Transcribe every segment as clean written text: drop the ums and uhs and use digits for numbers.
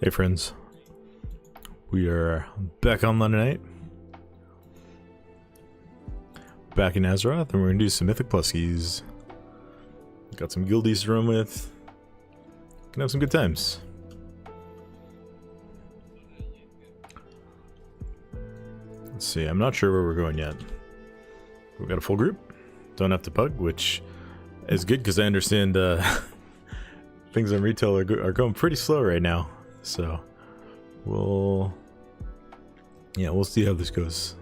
Hey friends, we are back on Monday night, back in Azeroth, and we're going to do some Mythic Pluskies. Got some guildies to run with, can have some good times. Let's see, I'm not sure where we're going yet. We've got a full group, don't have to pug, which is good because I understand things on retail are going pretty slow right now. So we'll see how this goes.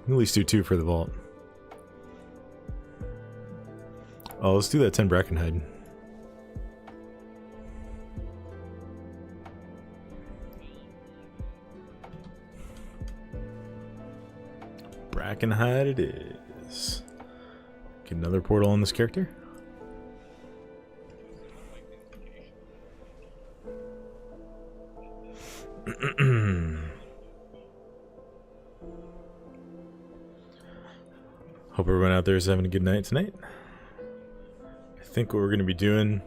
At least do 2 for the vault. Oh, let's do that 10 Brackenhide. Brackenhide it is. Get another portal on this character. Hope everyone out there is having a good night tonight. I think what we're going to be doing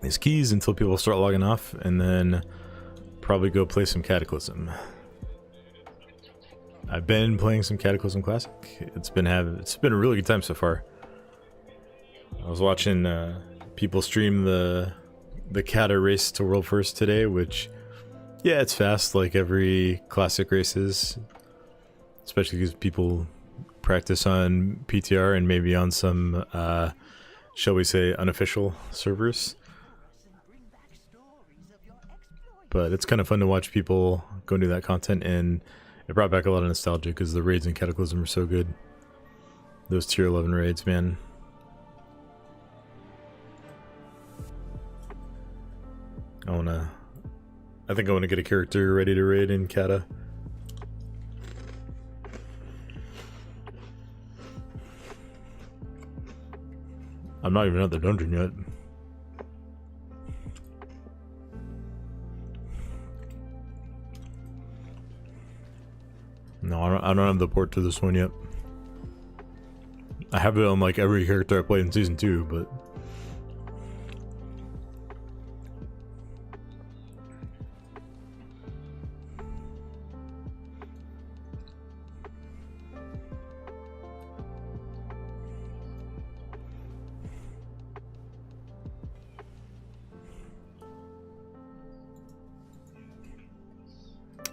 is keys until people start logging off, and then probably go play some Cataclysm. I've been playing some Cataclysm Classic. It's been a really good time so far. I was watching people stream the Cata race to World First today, which, yeah, it's fast like every classic race is, especially because people practice on PTR and maybe on some, shall we say, unofficial servers. But it's kind of fun to watch people go and do that content, and it brought back a lot of nostalgia because the raids in Cataclysm are so good. Those tier 11 raids, man. I think I want to get a character ready to raid in Cata. I'm not even at the dungeon yet. No, I don't have the port to this one yet. I have it on like every character I played in Season 2, but...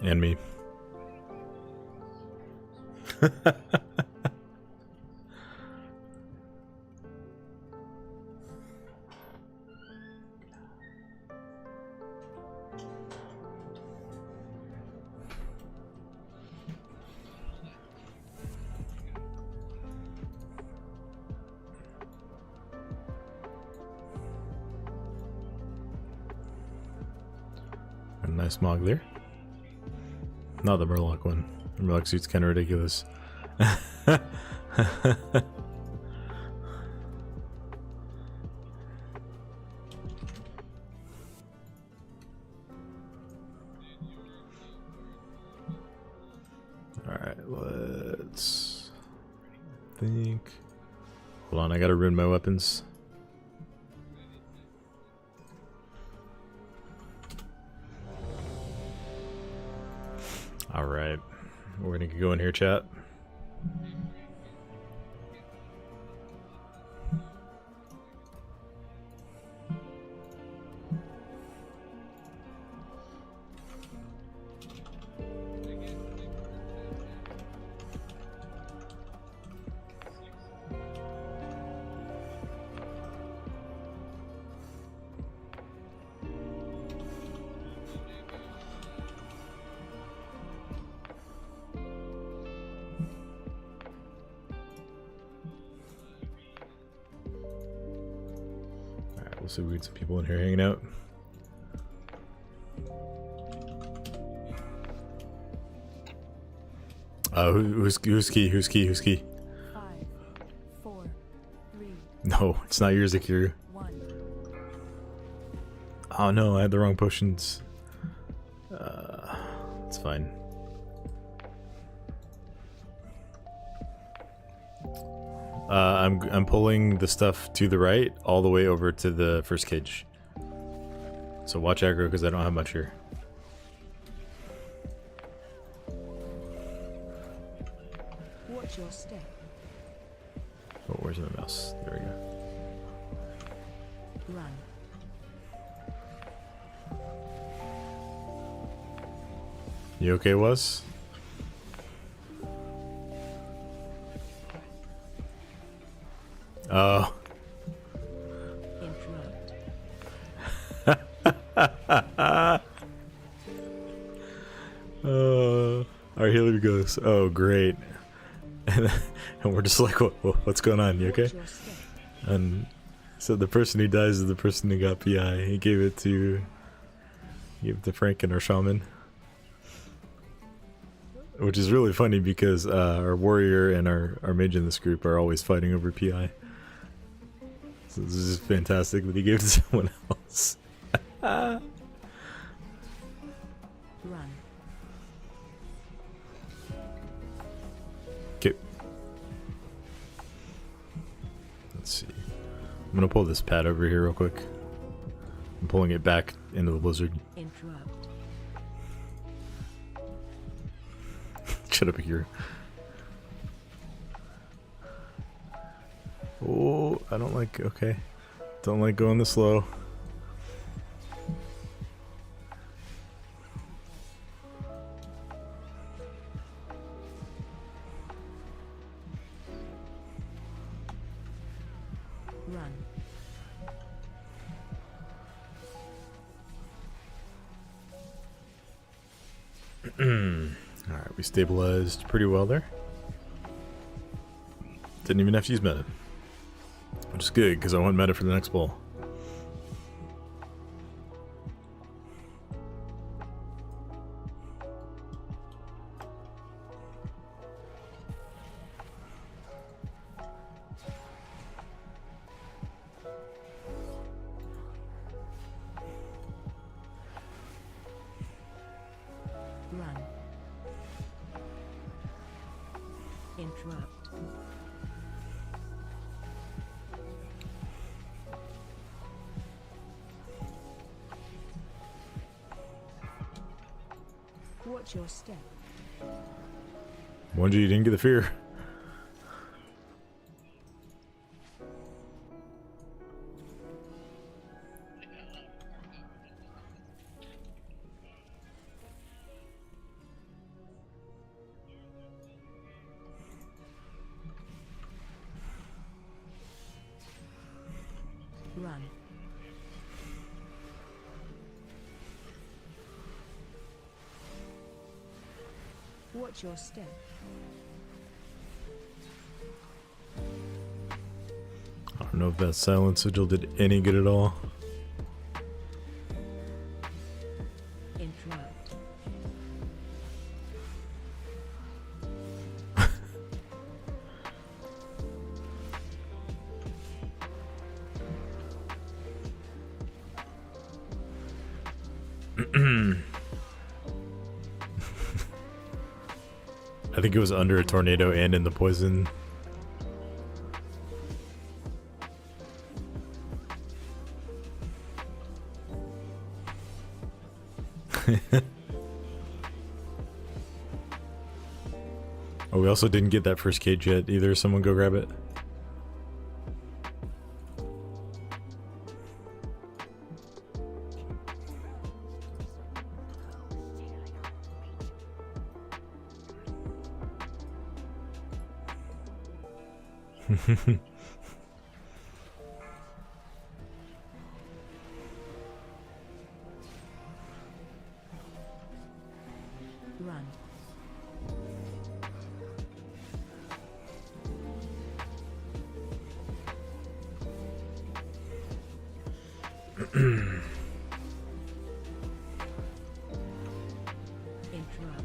and me. A nice mog there. Not the Murloc one. The Murloc suit's kind of ridiculous. Alright, let's think. Hold on, I gotta ruin my weapons. Alright, we're gonna go in here, chat. We'll see if we get some people in here hanging out. Who's key? 5, 4, 3. No, it's not yours, Akira. 1. Oh no, I had the wrong potions. It's fine. I'm pulling the stuff to the right all the way over to the first cage. So watch aggro because I don't have much here. Watch your step. Oh, where's my mouse? There we go. Run. You okay, Was? Oh. Interrupt. Our healer goes, oh great. And we're just like, what's going on? You okay? Watch your step. And so the person who dies is the person who got PI. He gave it to Frank and our shaman. Which is really funny because our warrior and our mage in this group are always fighting over PI. So this is just fantastic that he gave it to someone else. Run. Okay. Let's see. I'm gonna pull this pad over here real quick. I'm pulling it back into the blizzard. Interrupt. Shut up here. Oh, I don't like, okay. Don't like going this slow. Run. Alright, we stabilized pretty well there. Didn't even have to use meta. Which is good, because I want meta for the next bowl. Run. Interrupt. Watch your step. Wonder you didn't get the fear. Run. Watch your step. I don't know if that silent sigil did any good at all. Interrupt. I think it was under a tornado and in the poison. Oh, we also didn't get that first cage yet either. Someone go grab it. Run. Interrupt.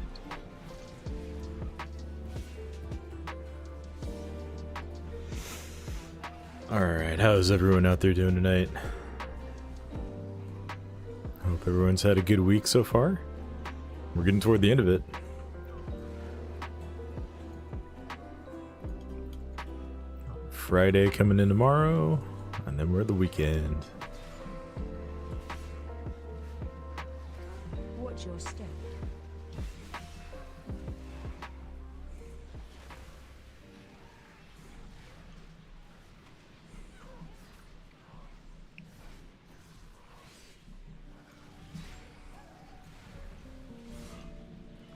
Alright, how's everyone out there doing tonight? Hope everyone's had a good week so far. We're getting toward the end of it. Friday coming in tomorrow, and then we're at the weekend. Watch your step.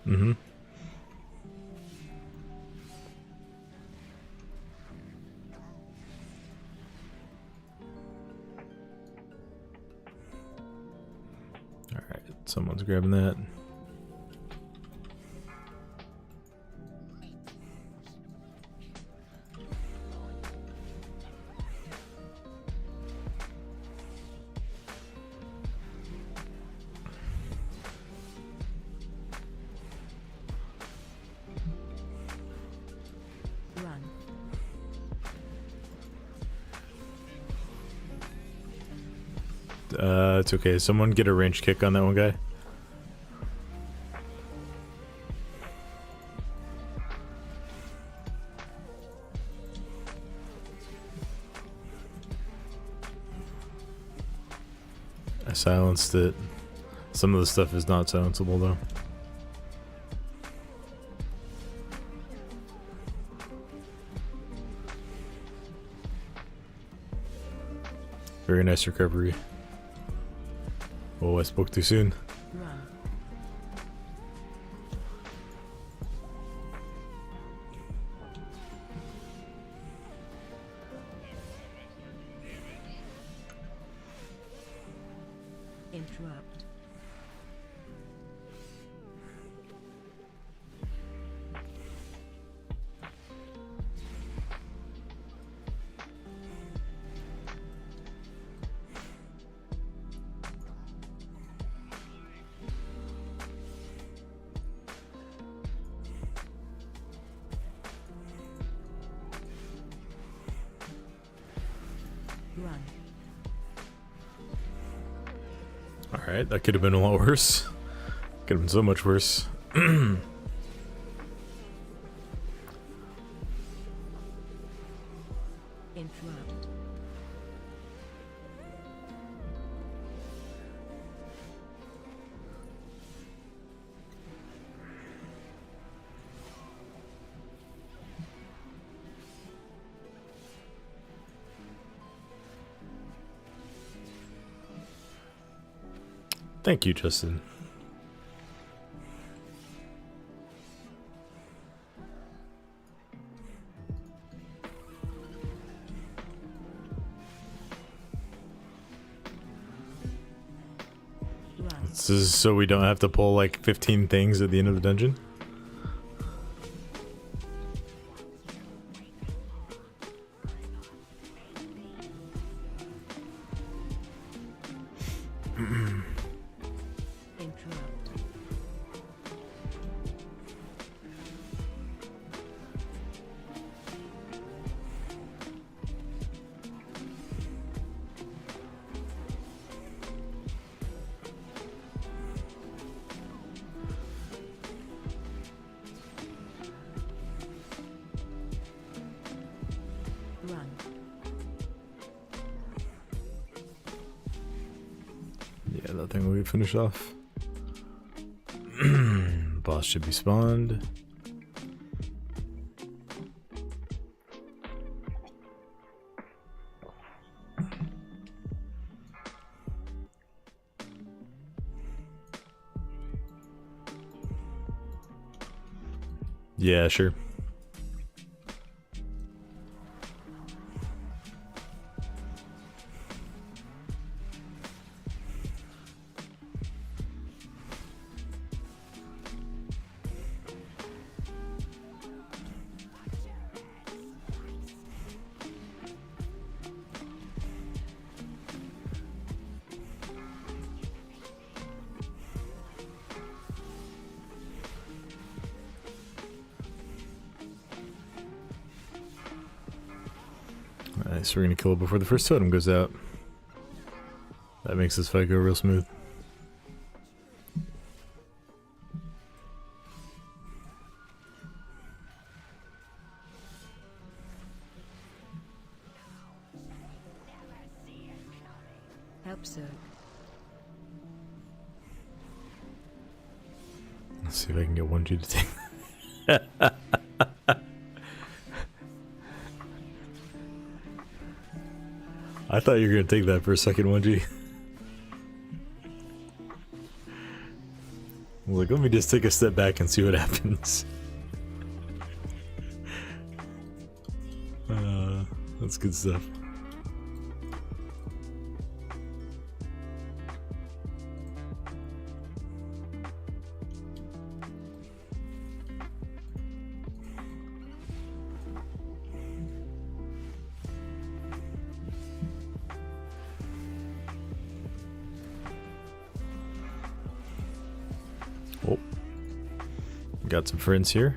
Mm-hmm. Alright, someone's grabbing that. Run. It's okay. Someone get a range kick on that one guy. I silenced it. Some of the stuff is not silenceable though. Very nice recovery. Oh, I spoke too soon. Run. Interrupt. Run. Alright, that could have been a lot worse. Could have been so much worse. Interrupt. Thank you, Justin. Run. This is so we don't have to pull like 15 things at the end of the dungeon. Interrupt. Run. Yeah, that thing will be finished off. Boss should be spawned. Yeah, sure. Nice, we're gonna kill it before the first totem goes out. That makes this fight go real smooth. Help Zerg. Let's see if I can get 1G to take. I thought you were gonna take that for a second, 1G. I was like, let me just take a step back and see what happens. That's good stuff. Oh, got some friends here.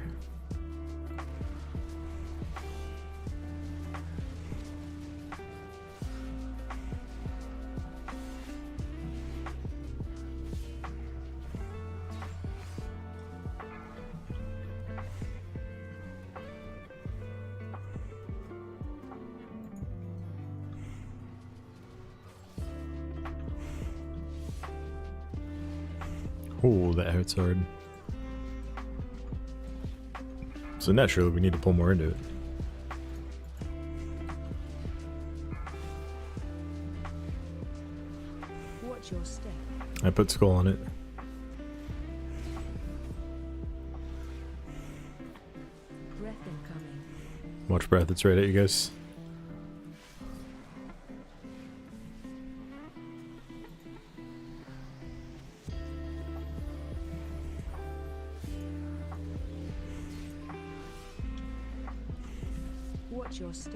Oh, that hurts hard. So naturally, we need to pull more into it. Watch your step. I put skull on it. Breath incoming. Watch breath, it's right at you guys. Watch your step.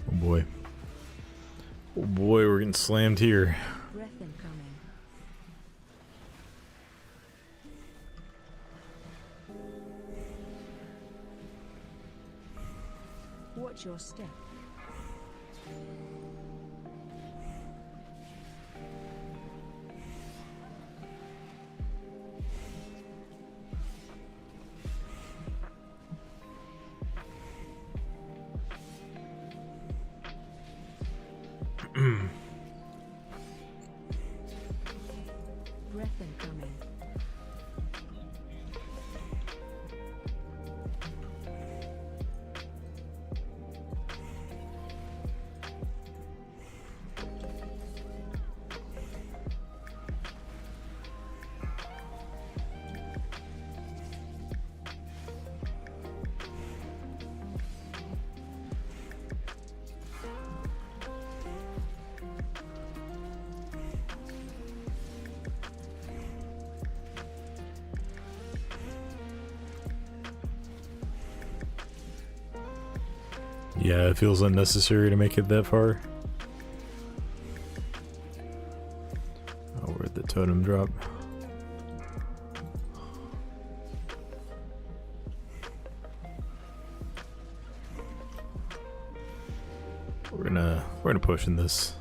Oh boy. Oh boy, we're getting slammed here. Breath incoming. Watch your step. Breath incoming. Yeah, it feels unnecessary to make it that far. Oh, where'd the totem drop? We're gonna push in this.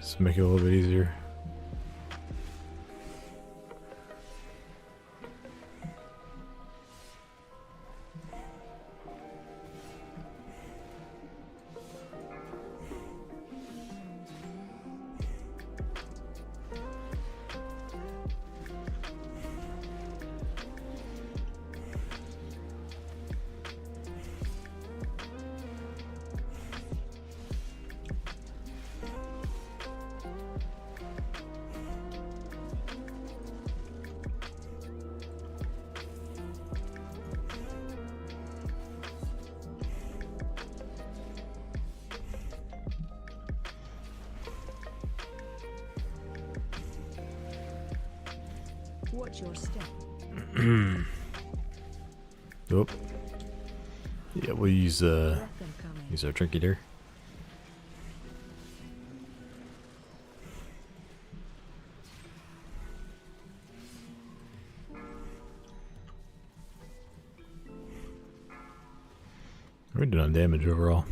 Just make it a little bit easier. Watch your step. Oh. Yeah, we'll use Breath incoming. use our trinket here. We're doing on damage overall.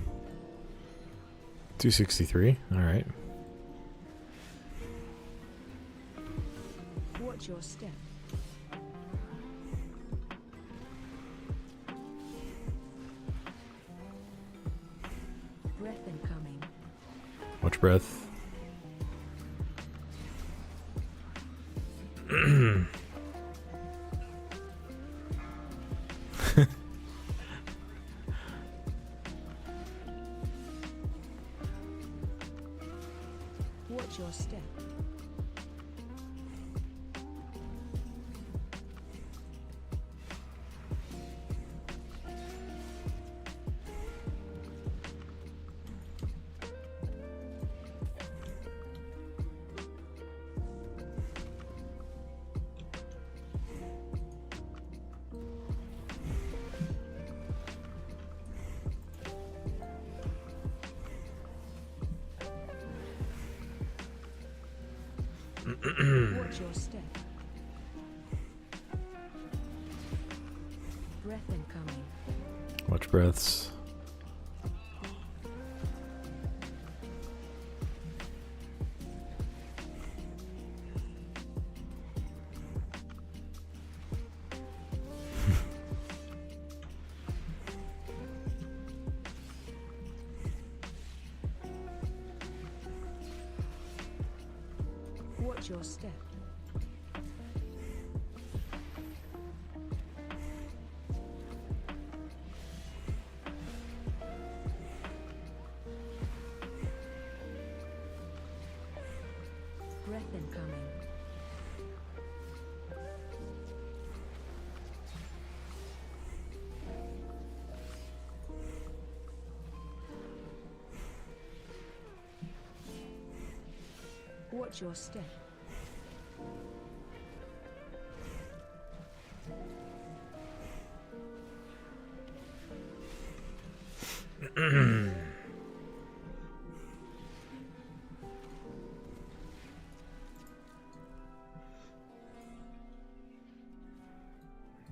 263. All right. Watch your step. Watch breath. Watch your step. Watch your step. Breath incoming. Watch breaths. Watch your step. Breath incoming. Watch your step.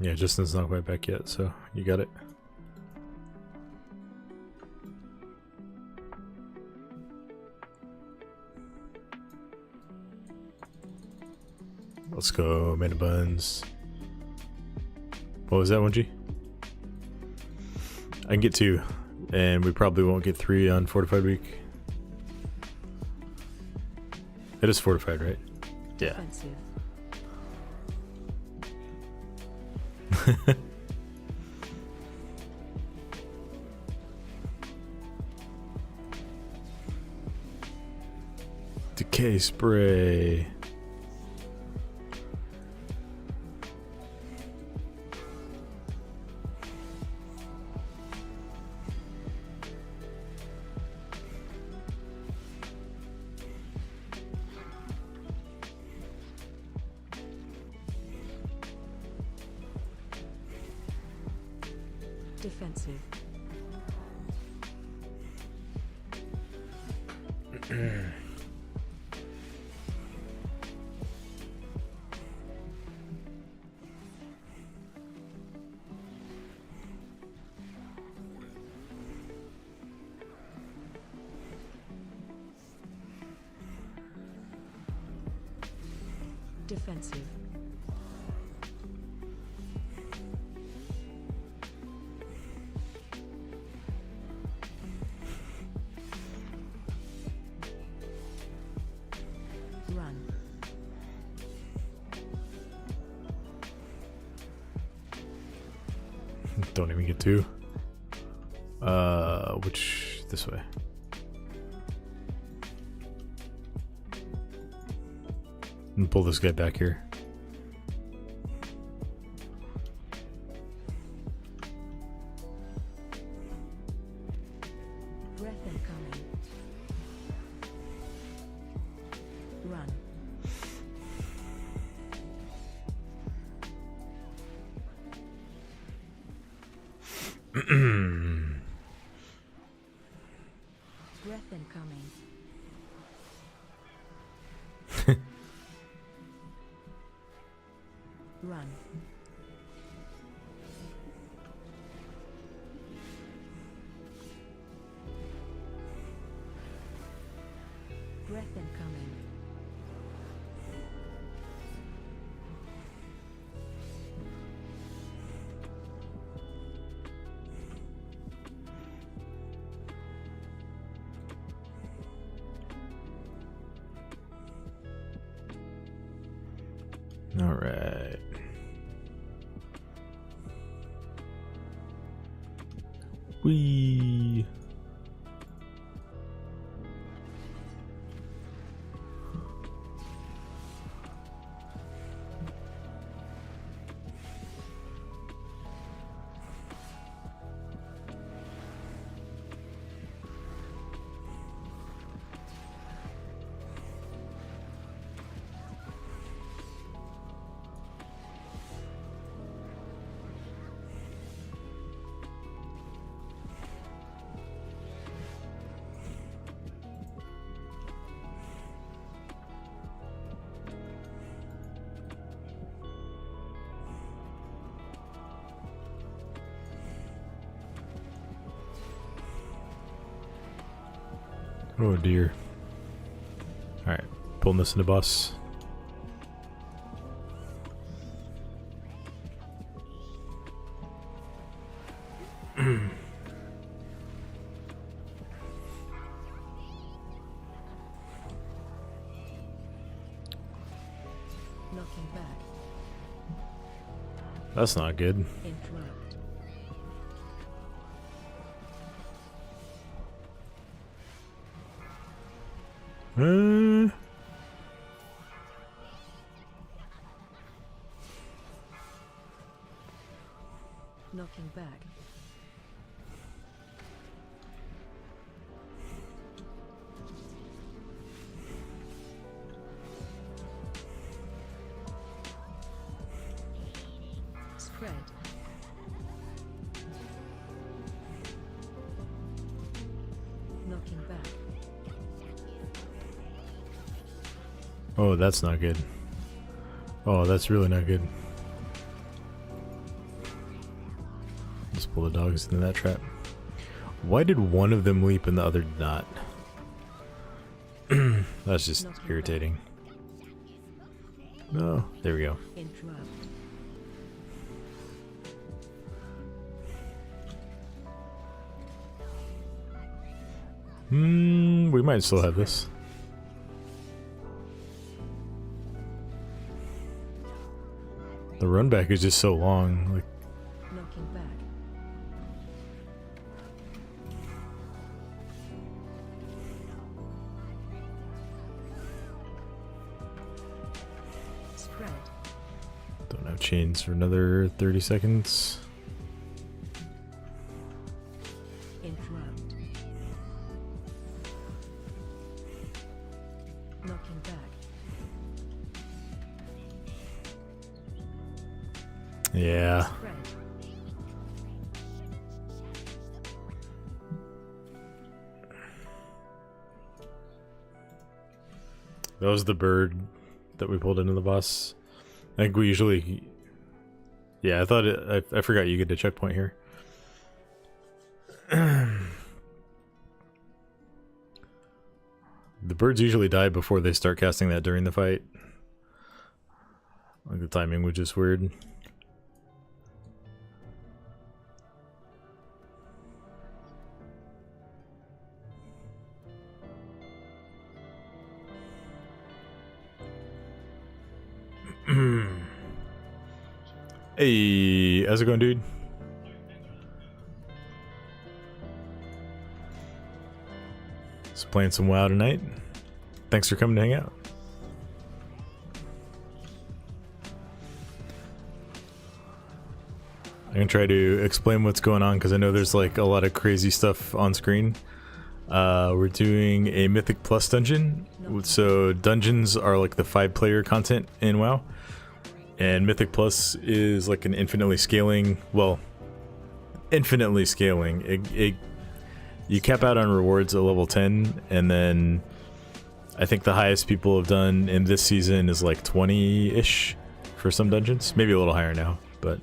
Yeah, Justin's not quite back yet, so you got it. Let's go, Meta Buns. What was that one, G? I can get 2, and we probably won't get 3 on Fortified Week. It is Fortified, right? Yeah. Defensive. Decay spray. Defensive. Defensive. Run. Don't even get 2. Which this way? And pull this guy back here. Breath incoming. Run. Breath incoming. Run. Breath incoming. Whee! Oh dear. Alright, pulling this into boss. Knocking back. That's not good. Interrupt. Knocking back. Spread. Knocking back. Oh, that's not good. Oh, that's really not good. Just pull the dogs into that trap. Why did one of them leap and the other did not? That's just irritating. No, there we go. Interrupt. We might still have this. The run back is just so long. Like, Knocking back. Spread. don't have chains for another 30 seconds. Interrupt. Knocking back. Yeah. Spread. That was the bird that we pulled into the boss. I think we usually... Yeah, I thought it... I forgot you get a checkpoint here. The birds usually die before they start casting that during the fight. Like the timing was just weird. Hey, how's it going, dude? Just playing some WoW tonight. Thanks for coming to hang out. I'm gonna try to explain what's going on because I know there's like a lot of crazy stuff on screen. We're doing a Mythic Plus dungeon. So dungeons are like the 5-player content in WoW. And Mythic Plus is like an infinitely scaling, well, infinitely scaling. You cap out on rewards at level 10, and then I think the highest people have done in this season is like 20-ish for some dungeons. Maybe a little higher now, but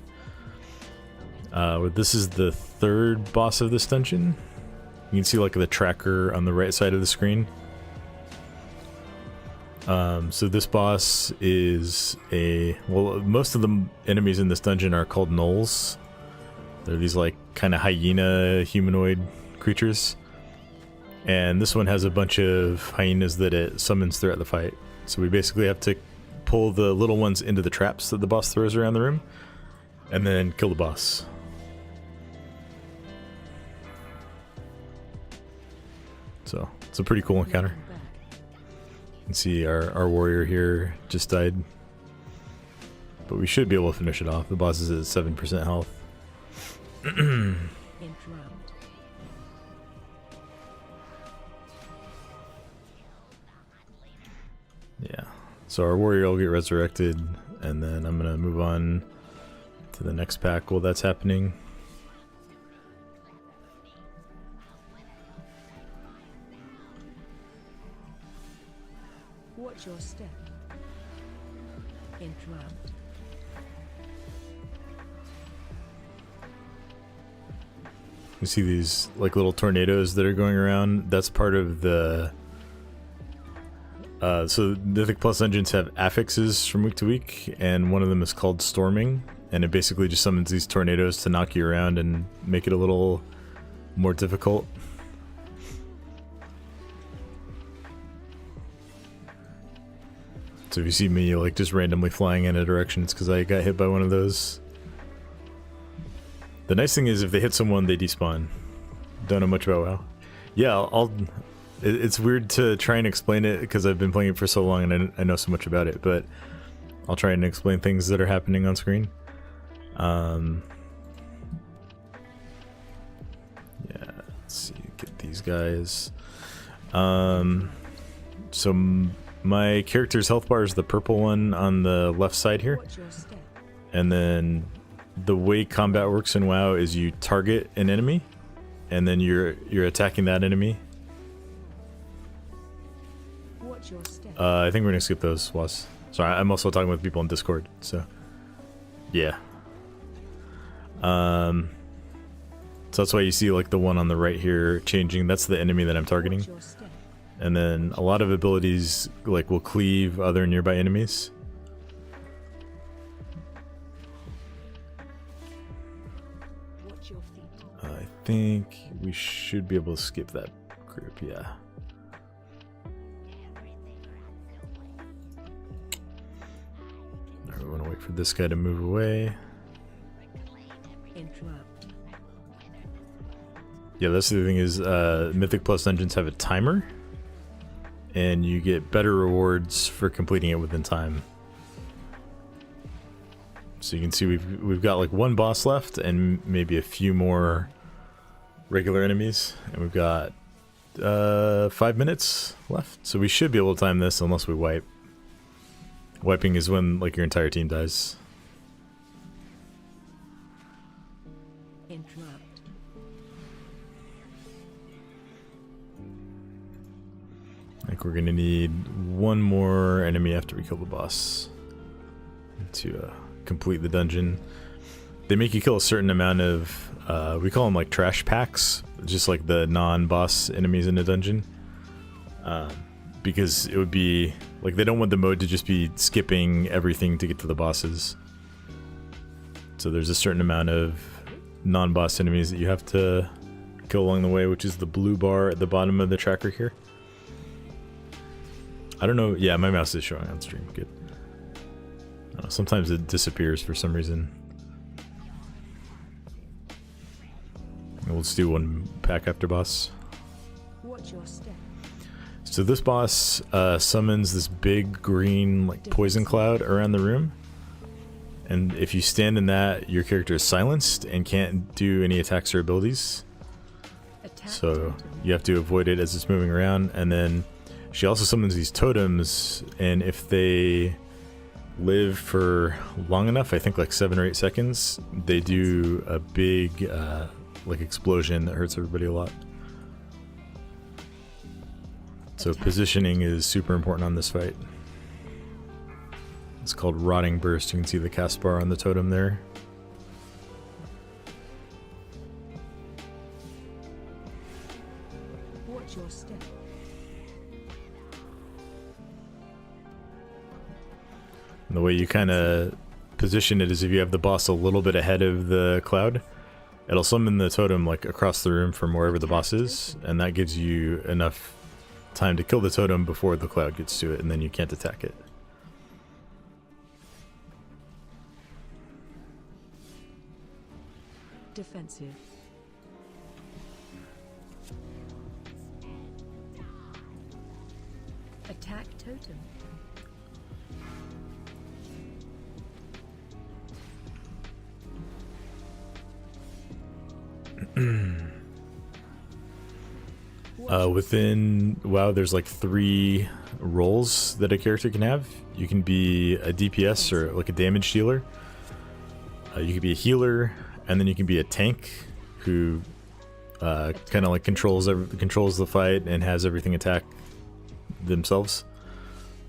this is the 3rd boss of this dungeon. You can see like the tracker on the right side of the screen. So this boss is well, most of the enemies in this dungeon are called gnolls. They're these like kind of hyena humanoid creatures. And this one has a bunch of hyenas that it summons throughout the fight. So we basically have to pull the little ones into the traps that the boss throws around the room, and then kill the boss. So it's a pretty cool encounter. Knocking back. You can see our warrior here just died. But we should be able to finish it off. The boss is at 7% health. Enthroned. Yeah. So our warrior will get resurrected, and then I'm gonna move on to the next pack while that's happening. Watch your step. Enthroned. You see these like little tornadoes that are going around. That's part of the so Mythic Plus engines have affixes from week to week, and one of them is called Storming, and it basically just summons these tornadoes to knock you around and make it a little more difficult. So if you see me like just randomly flying in a direction, it's because I got hit by one of those. The nice thing is if they hit someone, they despawn. Don't know much about WoW. Yeah, it's weird to try and explain it because I've been playing it for so long and I know so much about it, but I'll try and explain things that are happening on screen. Yeah, let's see, get these guys. So my character's health bar is the purple one on the left side here. Watch your step. And then the way combat works in WoW is you target an enemy, and then you're attacking that enemy. Watch your step. I think we're gonna skip those, Was. Sorry, I'm also talking with people on Discord, so yeah. So that's why you see like the one on the right here changing. That's the enemy that I'm targeting. Watch your step. And then a lot of abilities like will cleave other nearby enemies. Watch your feet. I think we should be able to skip that group, yeah. Alright, we want to wait for this guy to move away. Interrupt. Yeah, that's the thing is Mythic Plus engines have a timer, and you get better rewards for completing it within time. So you can see we've got like one boss left and maybe a few more regular enemies, and we've got 5 minutes left. So we should be able to time this unless we wipe. Wiping is when like your entire team dies. Interrupt. I think we're gonna need one more enemy after we kill the boss to complete the dungeon. They make you kill a certain amount of, we call them like trash packs, just like the non-boss enemies in the dungeon. Because it would be, like they don't want the mode to just be skipping everything to get to the bosses. So there's a certain amount of non-boss enemies that you have to kill along the way, which is the blue bar at the bottom of the tracker here. I don't know, yeah, my mouse is showing on stream, good. I don't know, sometimes it disappears for some reason. We'll just do one pack after boss. Watch your step. So this boss summons this big green like poison cloud around the room. And if you stand in that, your character is silenced and can't do any attacks or abilities. Attack So totem. you have to avoid it as it's moving around. And then she also summons these totems, and if they live for long enough, I think like 7 or 8 seconds, they do a big like explosion that hurts everybody a lot. So positioning is super important on this fight. It's called Rotting Burst. You can see the cast bar on the totem there. Watch your step. And the way you kind of position it is if you have the boss a little bit ahead of the cloud, it'll summon the totem like across the room from wherever the boss is, and that gives you enough time to kill the totem before the cloud gets to it, and then you can't attack it. Defensive. Attack totem. Within WoW, there's like 3 roles that a character can have. You can be a DPS or like a damage dealer. You can be a healer, and then you can be a tank who kind of like controls the fight and has everything attack themselves.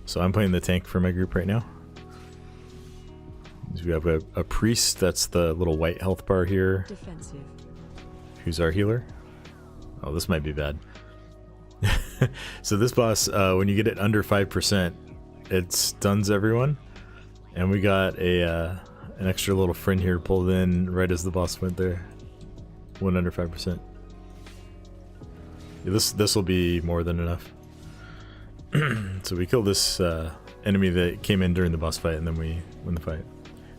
So I'm playing the tank for my group right now. So we have a priest, that's the little white health bar here, Defensive. who's our healer. Oh, this might be bad. So this boss, when you get it under 5%, it stuns everyone. And we got an extra little friend here pulled in right as the boss went there. Went under 5%. Yeah, this will be more than enough. So we killed this enemy that came in during the boss fight, and then we win the fight.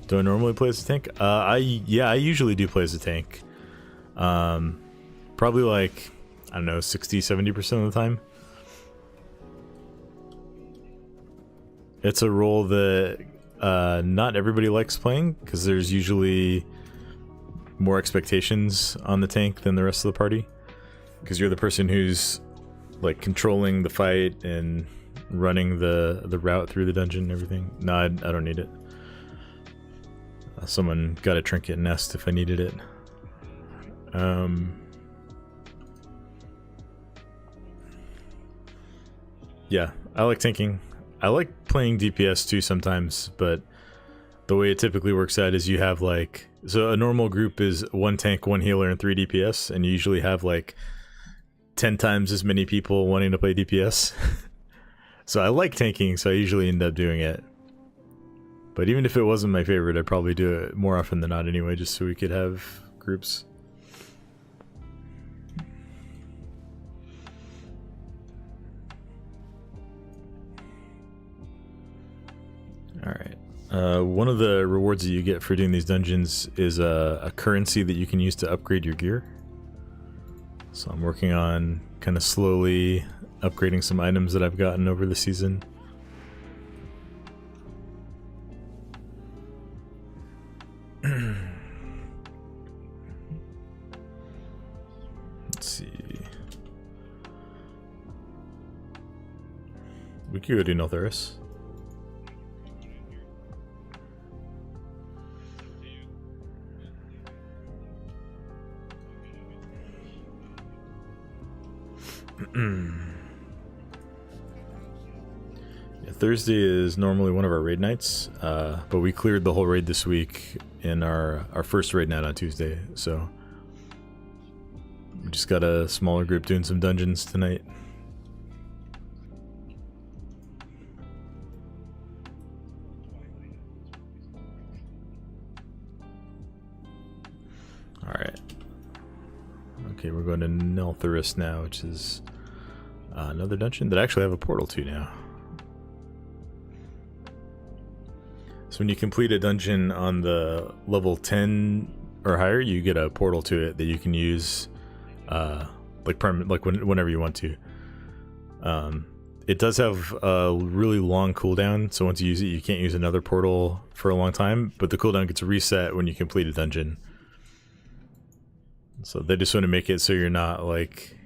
Do I normally play as a tank? I usually do play as a tank. Probably like, I don't know, 60-70% of the time. It's a role that not everybody likes playing, because there's usually more expectations on the tank than the rest of the party. Because you're the person who's like controlling the fight and running the route through the dungeon and everything. No, I don't need it. Someone got a trinket nest if I needed it. Yeah, I like tanking. I like playing DPS too sometimes, but the way it typically works out is you have like, so a normal group is 1 tank, 1 healer, and 3 DPS, and you usually have like 10 times as many people wanting to play DPS. So I like tanking, so I usually end up doing it. But even if it wasn't my favorite, I'd probably do it more often than not anyway, just so we could have groups. Alright. One of the rewards that you get for doing these dungeons is a currency that you can use to upgrade your gear. So I'm working on kind of slowly upgrading some items that I've gotten over the season. Let's see. We could go do Notharis. Yeah, Thursday is normally one of our raid nights, but we cleared the whole raid this week in our first raid night on Tuesday, so we just got a smaller group doing some dungeons tonight. Alright. Okay, we're going to Notharis now, which is another dungeon that I actually have a portal to now. So when you complete a dungeon on the level 10 or higher, you get a portal to it that you can use whenever you want to. It does have a really long cooldown, so once you use it, you can't use another portal for a long time, but the cooldown gets reset when you complete a dungeon. So they just want to make it so you're not like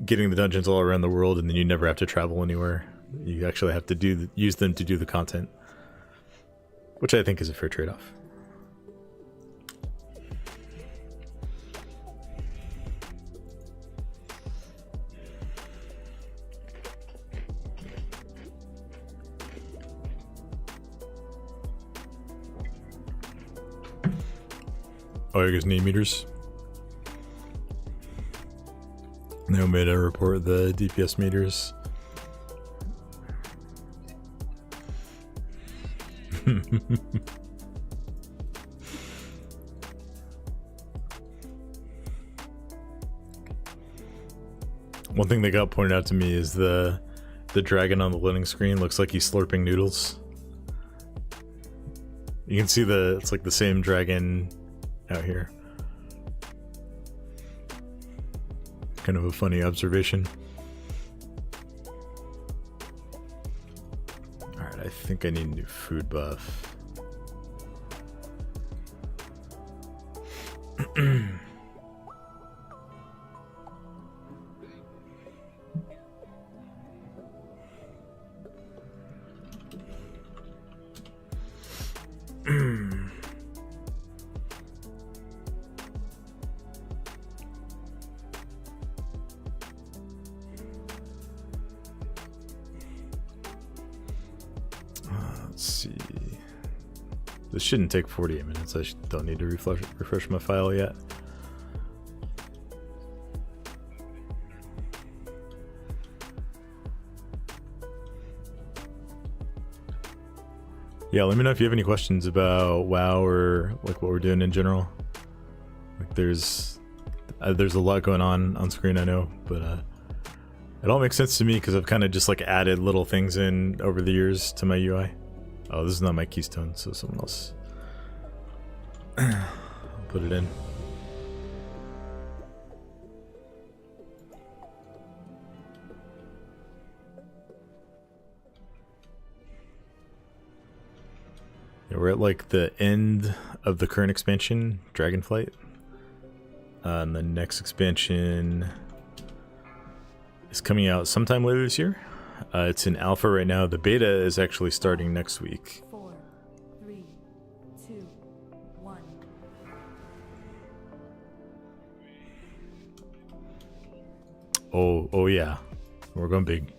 getting the dungeons all around the world and then you never have to travel anywhere. You actually have to use them to do the content, which I think is a fair trade-off. Oh, you guys need meters? No meta report the DPS meters. One thing that got pointed out to me is the dragon on the loading screen looks like he's slurping noodles. You can see it's like the same dragon out here. Kind of a funny observation. think I need a new food buff. Let's see. This shouldn't take 48 minutes. I don't need to refresh my file yet. Yeah, let me know if you have any questions about WoW or like what we're doing in general. Like there's a lot going on screen, I know, but it all makes sense to me because I've kind of just like added little things in over the years to my UI. Oh, this is not my keystone, so someone else put it in. Yeah, we're at like the end of the current expansion, Dragonflight. And the next expansion is coming out sometime later this year. It's in alpha right now. The beta is actually starting next week. 4, 3, 2, 1. Oh yeah, we're going big.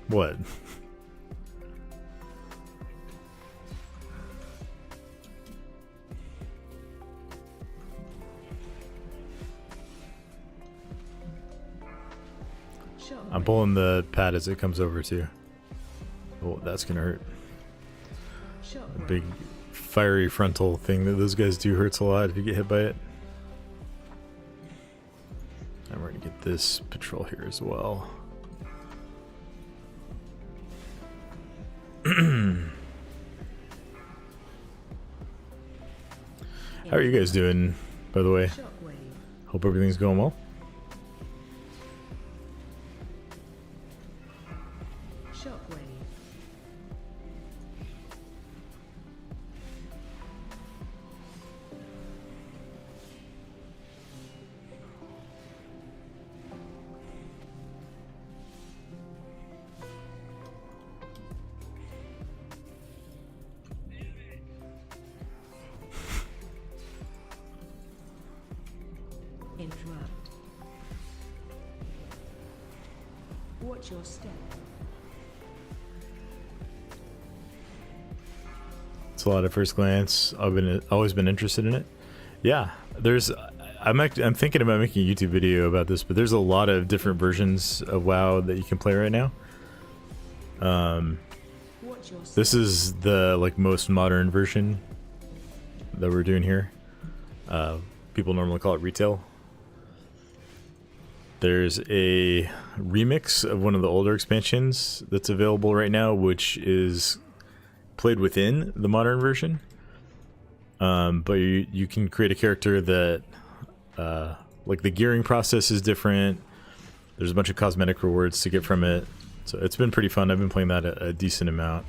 What? I'm pulling the pad as it comes over too. Oh, that's gonna hurt. A big fiery frontal thing that those guys do hurts a lot if you get hit by it. And we're gonna get this patrol here as well. How are you guys doing, by the way? Hope everything's going well. Interrupt. Watch your step. It's a lot at first glance. I've always been interested in it. Yeah, I'm thinking about making a YouTube video about this, but there's a lot of different versions of WoW that you can play right now. This is the like most modern version that we're doing here. People normally call it retail. There's a remix of one of the older expansions that's available right now, which is played within the modern version. But you can create a character that, like the gearing process is different. There's a bunch of cosmetic rewards to get from it. So it's been pretty fun. I've been playing that a decent amount.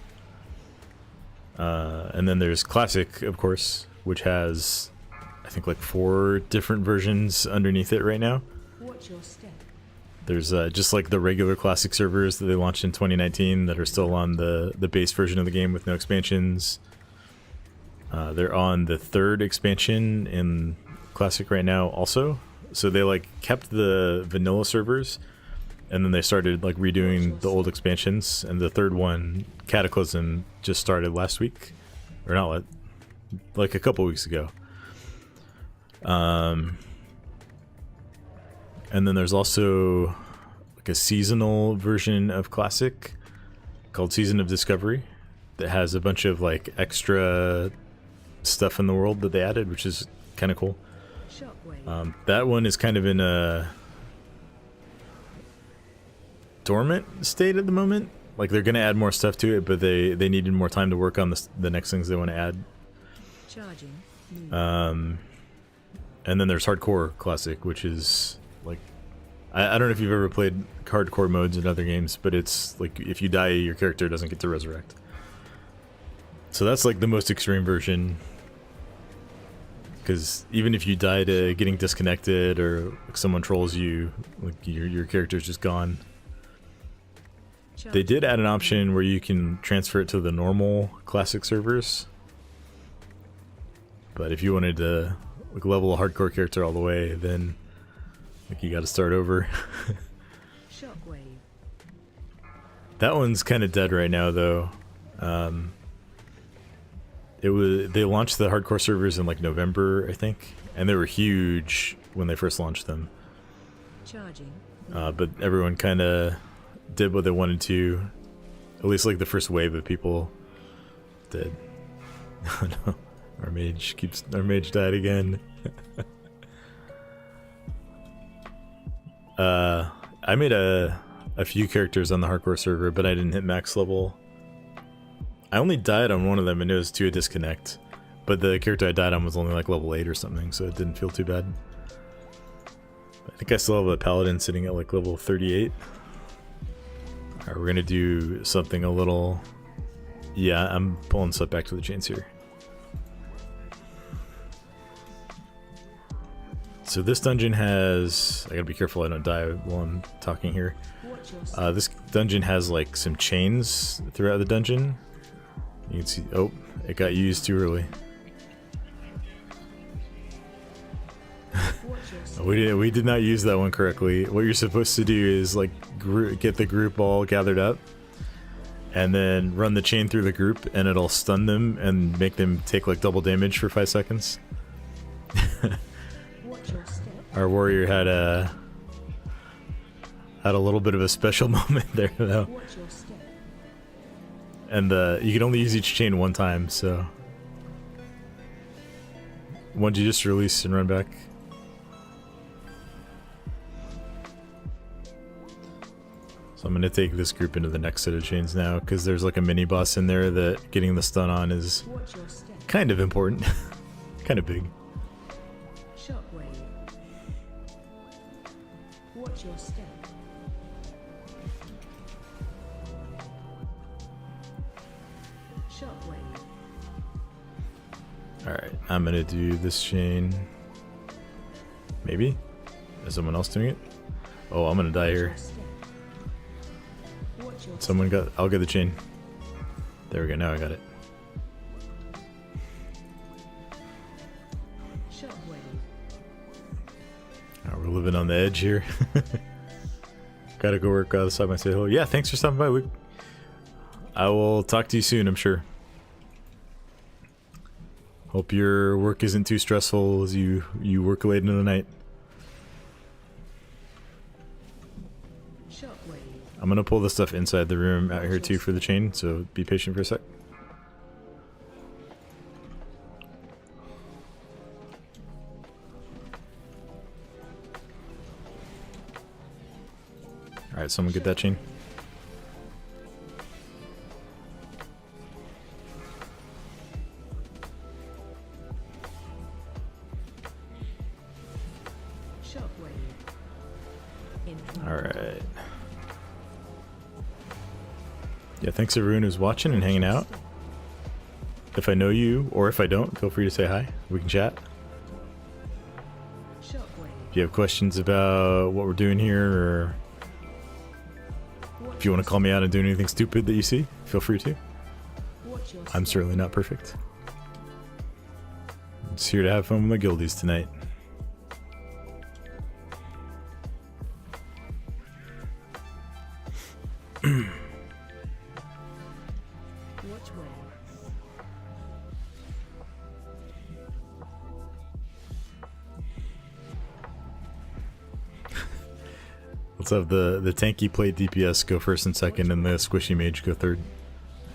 And then there's Classic, of course, which has, I think, like 4 different versions underneath it right now. Watch your step. There's just like the regular Classic servers that they launched in 2019 that are still on the base version of the game with no expansions. They're on the 3rd expansion in Classic right now also. So they like kept the vanilla servers and then they started like redoing the old expansions, and the 3rd one, Cataclysm, just started last week. Or not, like a couple weeks ago. And then there's also like a seasonal version of Classic called Season of Discovery that has a bunch of like extra stuff in the world that they added, which is kind of cool. That one is kind of in a dormant state at the moment. Like they're gonna add more stuff to it, but they needed more time to work on the next things they want to add. And then there's Hardcore Classic, which is like I don't know if you've ever played hardcore modes in other games, but it's like if you die, your character doesn't get to resurrect. So that's like the most extreme version. Because even if you die to getting disconnected or like someone trolls you, like your character's just gone. They did add an option where you can transfer it to the normal classic servers. But if you wanted to like level a hardcore character all the way, then like you got to start over. Shockwave. That one's kind of dead right now, though. They launched the hardcore servers in like November, I think, and they were huge when they first launched them. Charging. But everyone kind of did what they wanted to. At least like the first wave of people did. Oh no, our mage died again. I made a few characters on the hardcore server, but I didn't hit max level. I only died on one of them and it was to a disconnect. But the character I died on was only like level 8 or something, so it didn't feel too bad. I think I still have a paladin sitting at like level 38. Alright, we're gonna do something a little... Yeah, I'm pulling stuff back to the chains here. So this dungeon has... I gotta be careful I don't die while I'm talking here. This dungeon has like some chains throughout the dungeon. You can see... Oh, it got used too early. We did not use that one correctly. What you're supposed to do is like get the group all gathered up and then run the chain through the group and it'll stun them and make them take like double damage for 5 seconds. Our warrior had a little bit of a special moment there though. And you can only use each chain one time, so once you just release and run back. So I'm going to take this group into the next set of chains now, because there's like a mini boss in there that getting the stun on is kind of important. Kind of big. Shockwave. Watch your step. Shockwave. Alright, I'm going to do this chain. Maybe? Is someone else doing it? Oh, I'm going to die here. I'll get the chain. There we go, now I got it. Oh, we're living on the edge here. Gotta go work outside my city. Yeah, thanks for stopping by, Luke. I will talk to you soon, I'm sure. Hope your work isn't too stressful as you work late into the night. I'm gonna pull the stuff inside the room out here too for the chain, so be patient for a sec. Alright, someone get that chain. Alright. Yeah, thanks everyone who's watching and hanging out. If I know you, or if I don't, feel free to say hi. We can chat. If you have questions about what we're doing here, or if you want to call me out and do anything stupid that you see, feel free to. I'm certainly not perfect. I'm just here to have fun with my guildies tonight. Let's have the tanky plate DPS go first and second, and the squishy mage go third.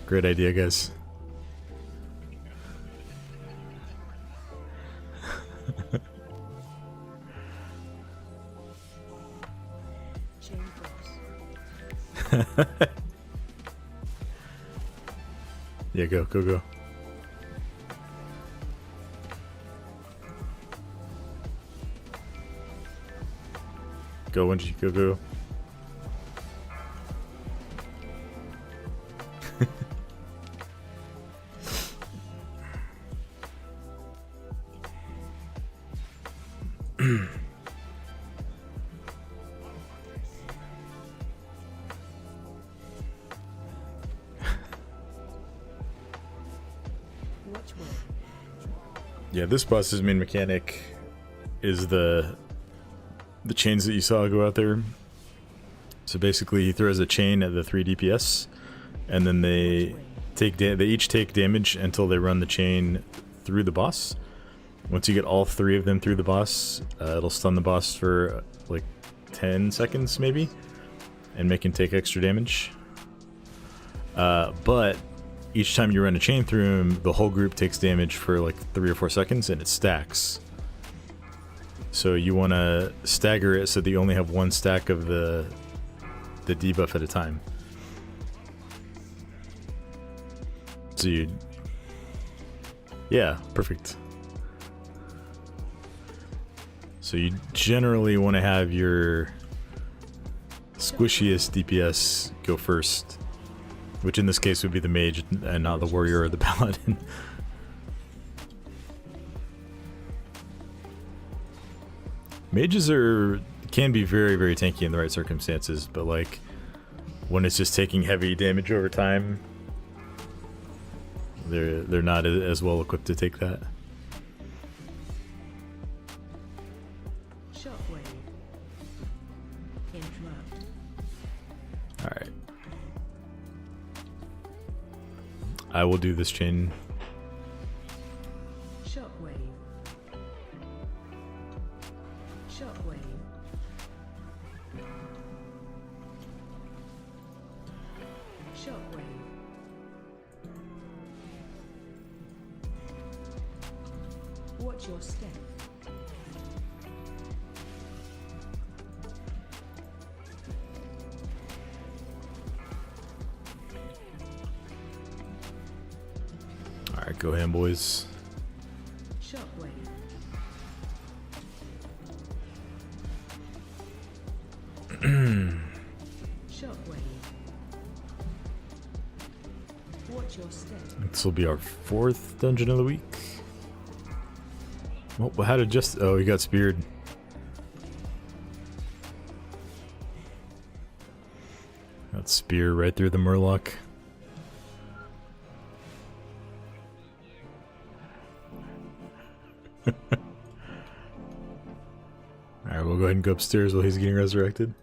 Great idea, guys. Yeah, go. Go, Wenji. Go, go. Watch where. Yeah, this boss's main mechanic is the chains that you saw go out there. So basically, he throws a chain at the 3 DPS, and then they each take damage until they run the chain through the boss. Once you get all 3 of them through the boss, it'll stun the boss for like 10 seconds maybe, and make him take extra damage. But each time you run a chain through him, the whole group takes damage for like 3 or 4 seconds, and it stacks. So you want to stagger it so that you only have 1 stack of the debuff at a time. So you... Yeah, perfect. So you generally want to have your squishiest DPS go first, which in this case would be the mage and not the warrior or the paladin. Mages can be very, very tanky in the right circumstances, but like when it's just taking heavy damage over time, they're not as well equipped to take that. Shockwave. Interrupt. Alright. I will do this chain. Shockwave. Shockwave. Shockwave. Watch your step. Alright, go ahead, boys. Shockwave. Shockwave. Watch your step. This will be our 4th dungeon of the week. Well, how did just... Oh, he got speared. Got spear right through the murloc. Alright, we'll go ahead and go upstairs while he's getting resurrected.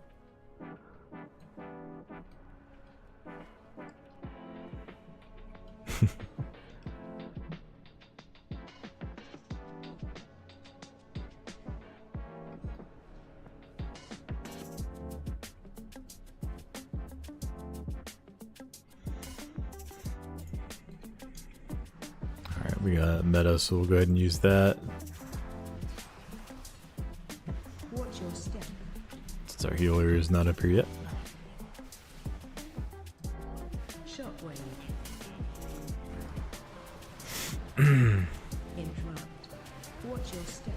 Alright, we got meta, so we'll go ahead and use that. Watch your step. Since our healer is not up here yet. Shockwave. Interrupt. Watch your step.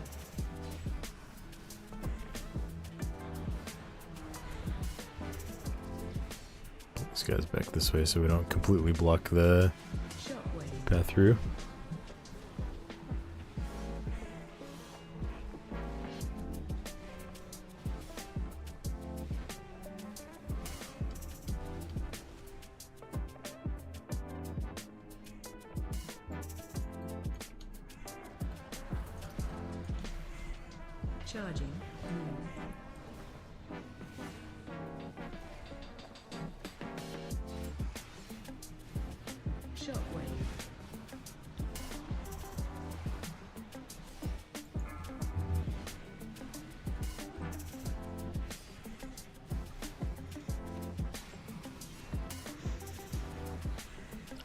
This guy's back this way so we don't completely block the Shockwave. path through. Charging. Move. Shockwave.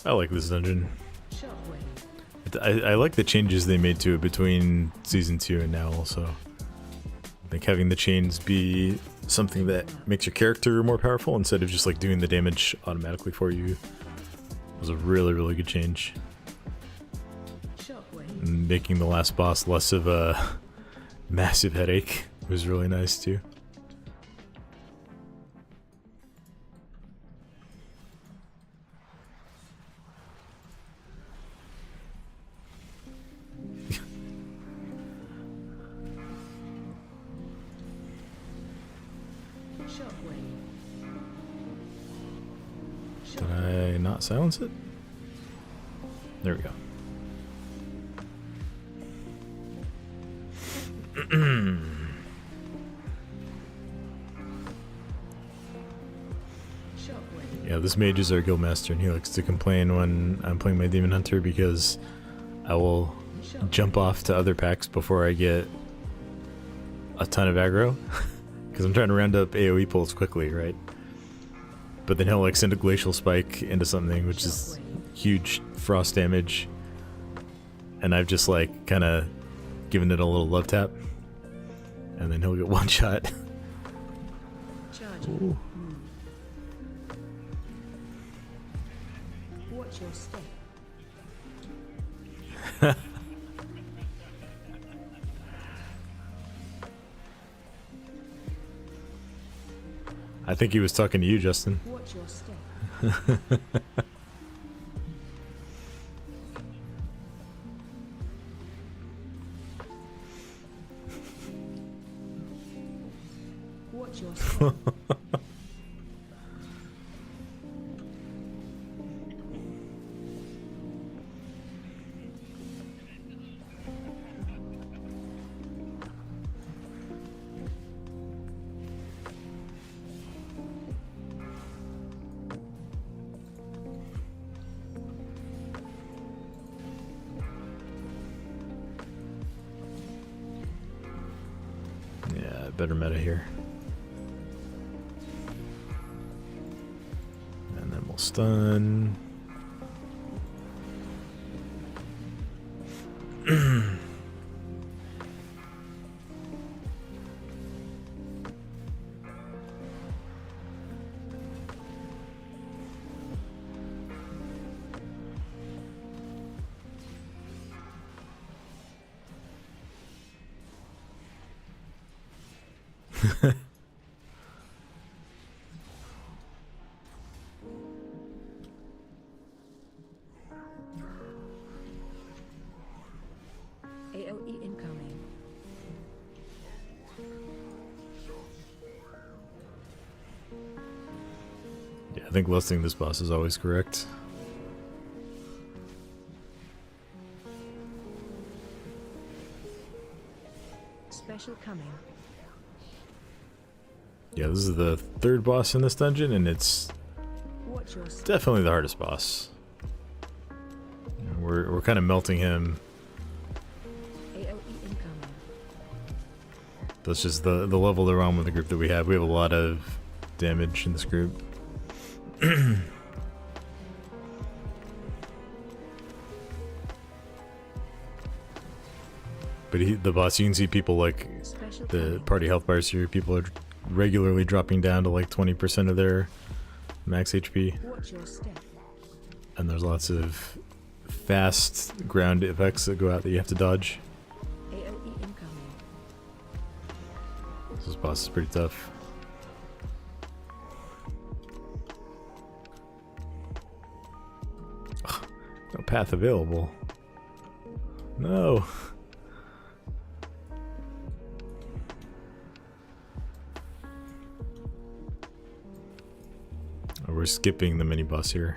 I like this dungeon. Shockwave. I like the changes they made to it between season 2 and now also. I think having the chains be something that makes your character more powerful instead of just like doing the damage automatically for you was a really, really good change. Shockwave. And making the last boss less of a massive headache was really nice too. not silence it? There we go. Shockwave. Yeah, this mage is our guildmaster, and he likes to complain when I'm playing my demon hunter because I will jump off to other packs before I get a ton of aggro. Because I'm trying to round up AoE pulls quickly, right? But then he'll like send a glacial spike into something, which is huge frost damage. And I've just like kind of given it a little love tap. And then he'll get one shot. Charging. Watch your step. I think he was talking to you, Justin. Watch your step. Watch your step. Yeah, better meta here. And then we'll stun. AOE incoming. Yeah, I think lusting this boss is always correct. Special coming. Yeah, this is the third boss in this dungeon, and it's Watch your step. definitely the hardest boss. We're kind of melting him. AOE incoming. That's just the level they're on with the group that we have. We have a lot of damage in this group. But the boss, you can see people like Special the coming. party health bars here. People are regularly dropping down to like 20% of their max HP. Watch your step. And there's lots of fast ground effects that go out that you have to dodge. AOE incoming. This boss is pretty tough. Ugh, no path available. No. Oh, we're skipping the mini boss here.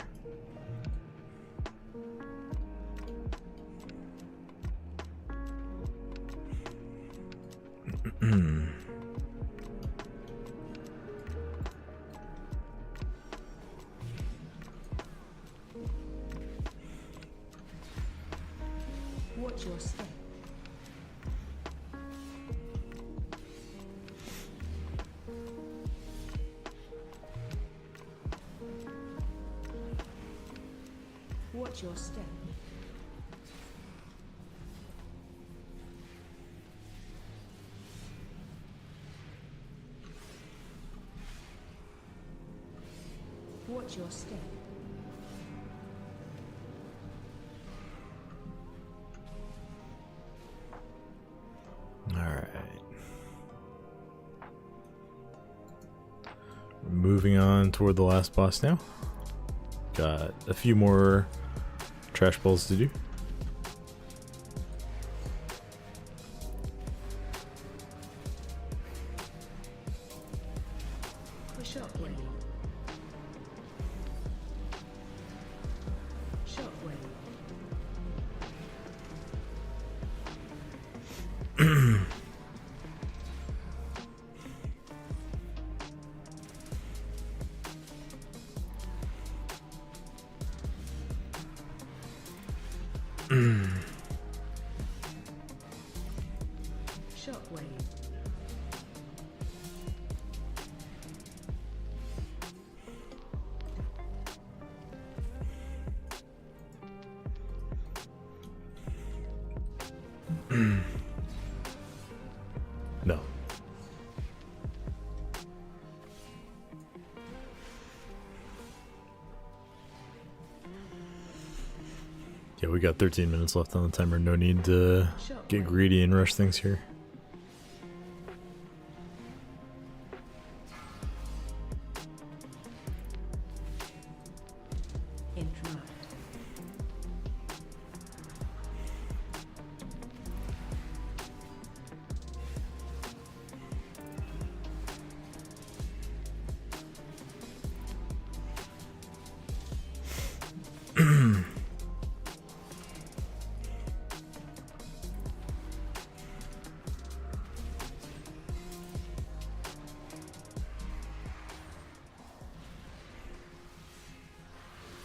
Watch your step. Watch your step. Watch your step. Alright. Moving on toward the last boss now. Got a few more trash balls to do. The shockwave. Shockwave. No. Yeah, we got 13 minutes left on the timer. No need to get greedy and rush things here. Interrupt.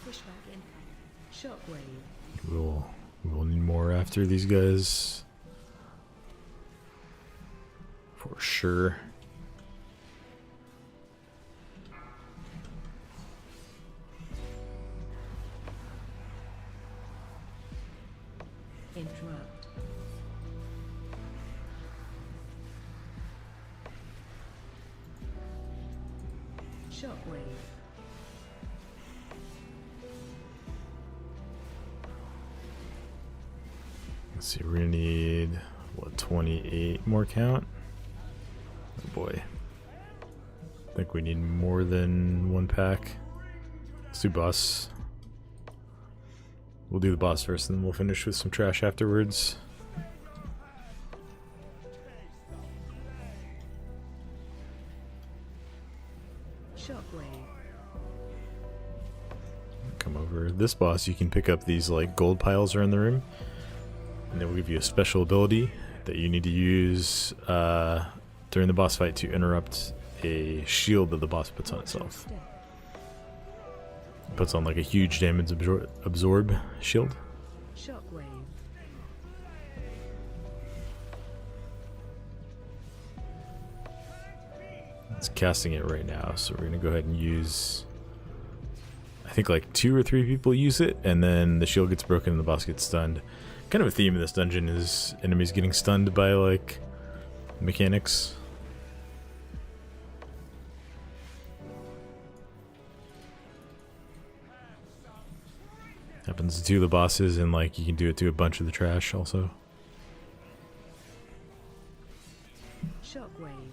Pushback incoming. Shockwave. We'll need more after these guys. For sure. Interrupt. Shockwave. Let's see, we're gonna need, what, 28 more count? Oh boy. I think we need more than one pack. Let's do boss. We'll do the boss first, and then we'll finish with some trash afterwards. Shockwave. Come over. This boss, you can pick up these like gold piles around the room, and they will give you a special ability that you need to use during the boss fight to interrupt a shield that the boss puts on itself. Step. It puts on like a huge damage absorb shield. Shockwave. It's casting it right now, so we're gonna go ahead and use, I think like 2 or 3 people use it, and then the shield gets broken and the boss gets stunned. Kind of a theme of this dungeon is enemies getting stunned by like mechanics. Happens to 2 of the bosses, and like you can do it to a bunch of the trash also. Shockwave.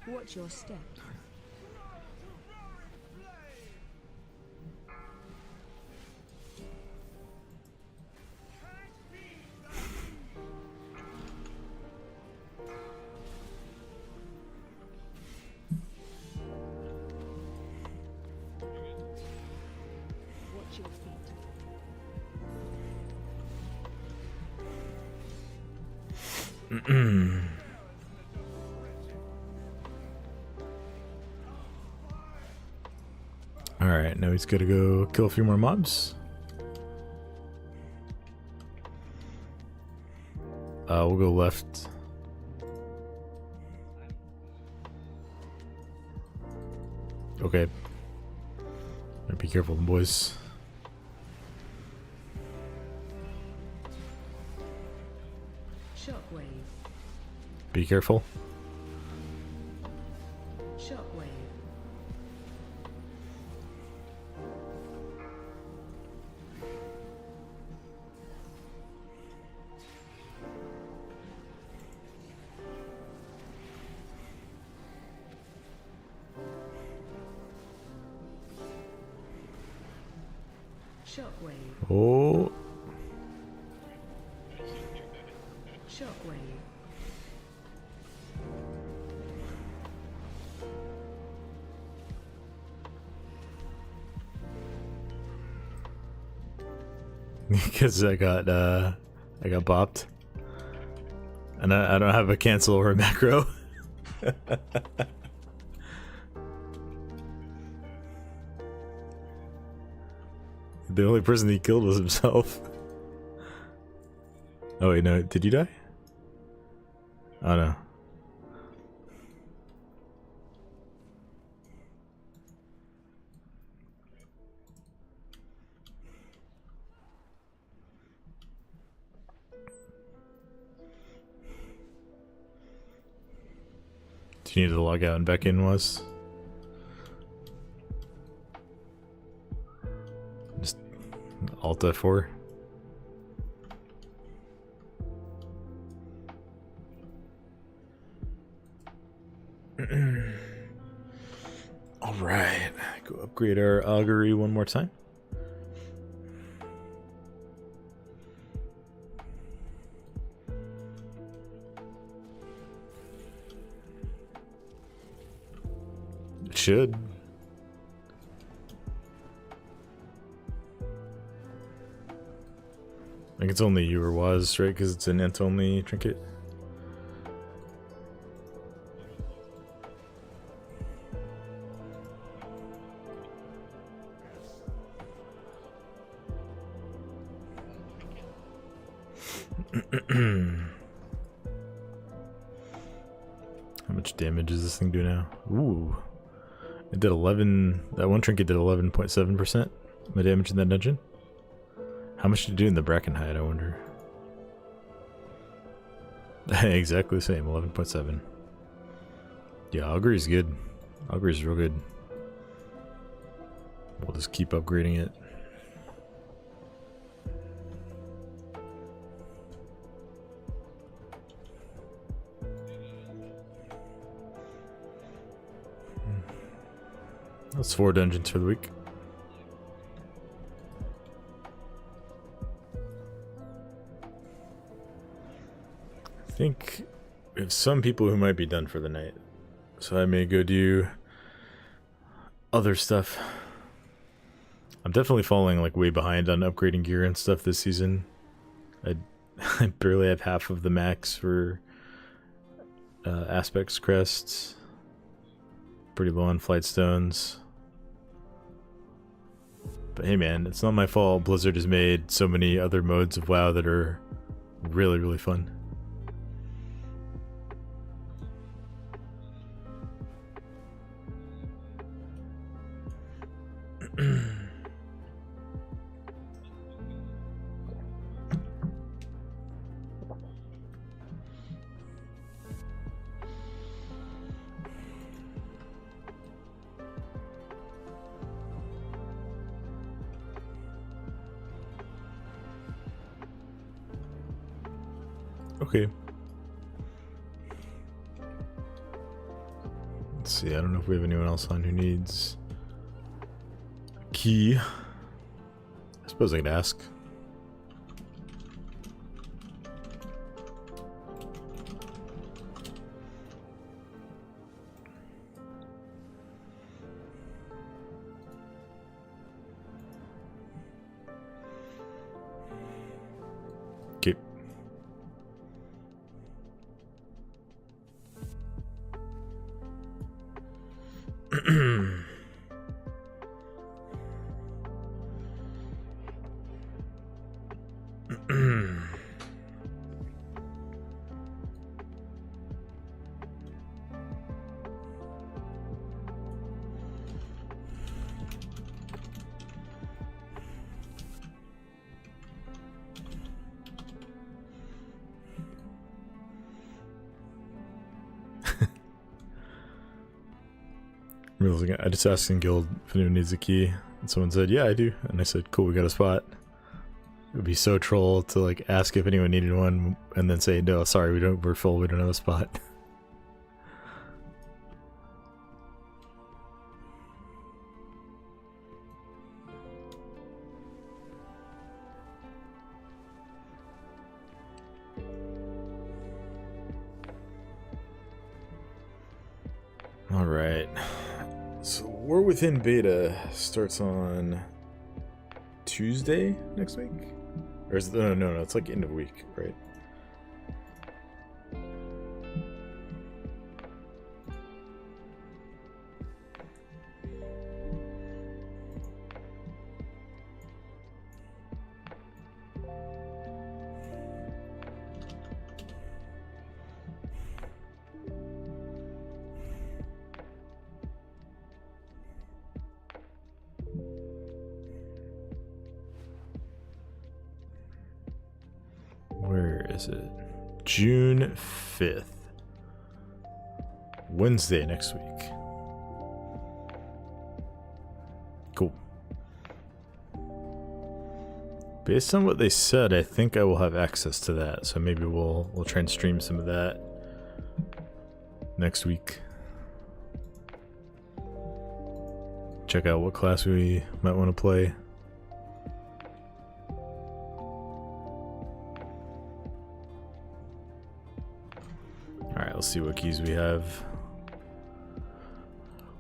Watch your step. Watch your feet. Alright, now he's gotta go kill a few more mobs. We'll go left. Okay. Be careful, boys. Shockwave. Be careful. Shockwave. Shockwave. Oh, Shockwave. Because I got bopped. And I don't have a cancel or a macro. The only person he killed was himself. Oh wait, no, did you die? Oh no. Do you need to log out and back in was? Just Alt F4. Alright, go upgrade our augury one more time. It should. I think it's only you or was, right? Because it's an int only trinket. How much damage does this thing do now? Ooh. It did 11. That one trinket did 11.7% my damage in that dungeon. How much did it do in the Bracken hide, I wonder? Exactly the same, 11.7. Yeah, Augury's good. Augury's real good. We'll just keep upgrading it. That's 4 dungeons for the week. I think we have some people who might be done for the night, so I may go do other stuff. I'm definitely falling like way behind on upgrading gear and stuff this season. I barely have half of the max for aspects crests. Pretty low on flight stones. But hey man, it's not my fault Blizzard has made so many other modes of WoW that are really, really fun. Okay. Let's see, I don't know if we have anyone else on who needs a key. I suppose I could ask. Okay. I just asked in guild if anyone needs a key, and someone said, "Yeah, I do." And I said, "Cool, we got a spot." It would be so troll to like ask if anyone needed one, and then say, "No, sorry, we're full. We don't have a spot." All right. So we're within beta. Starts on Tuesday next week. Or is no, it's like end of week, right? Where is it? June 5th. Wednesday next week. Cool. Based on what they said, I think I will have access to that, so maybe we'll try and stream some of that next week. Check out what class we might want to play. Alright, let's see what keys we have.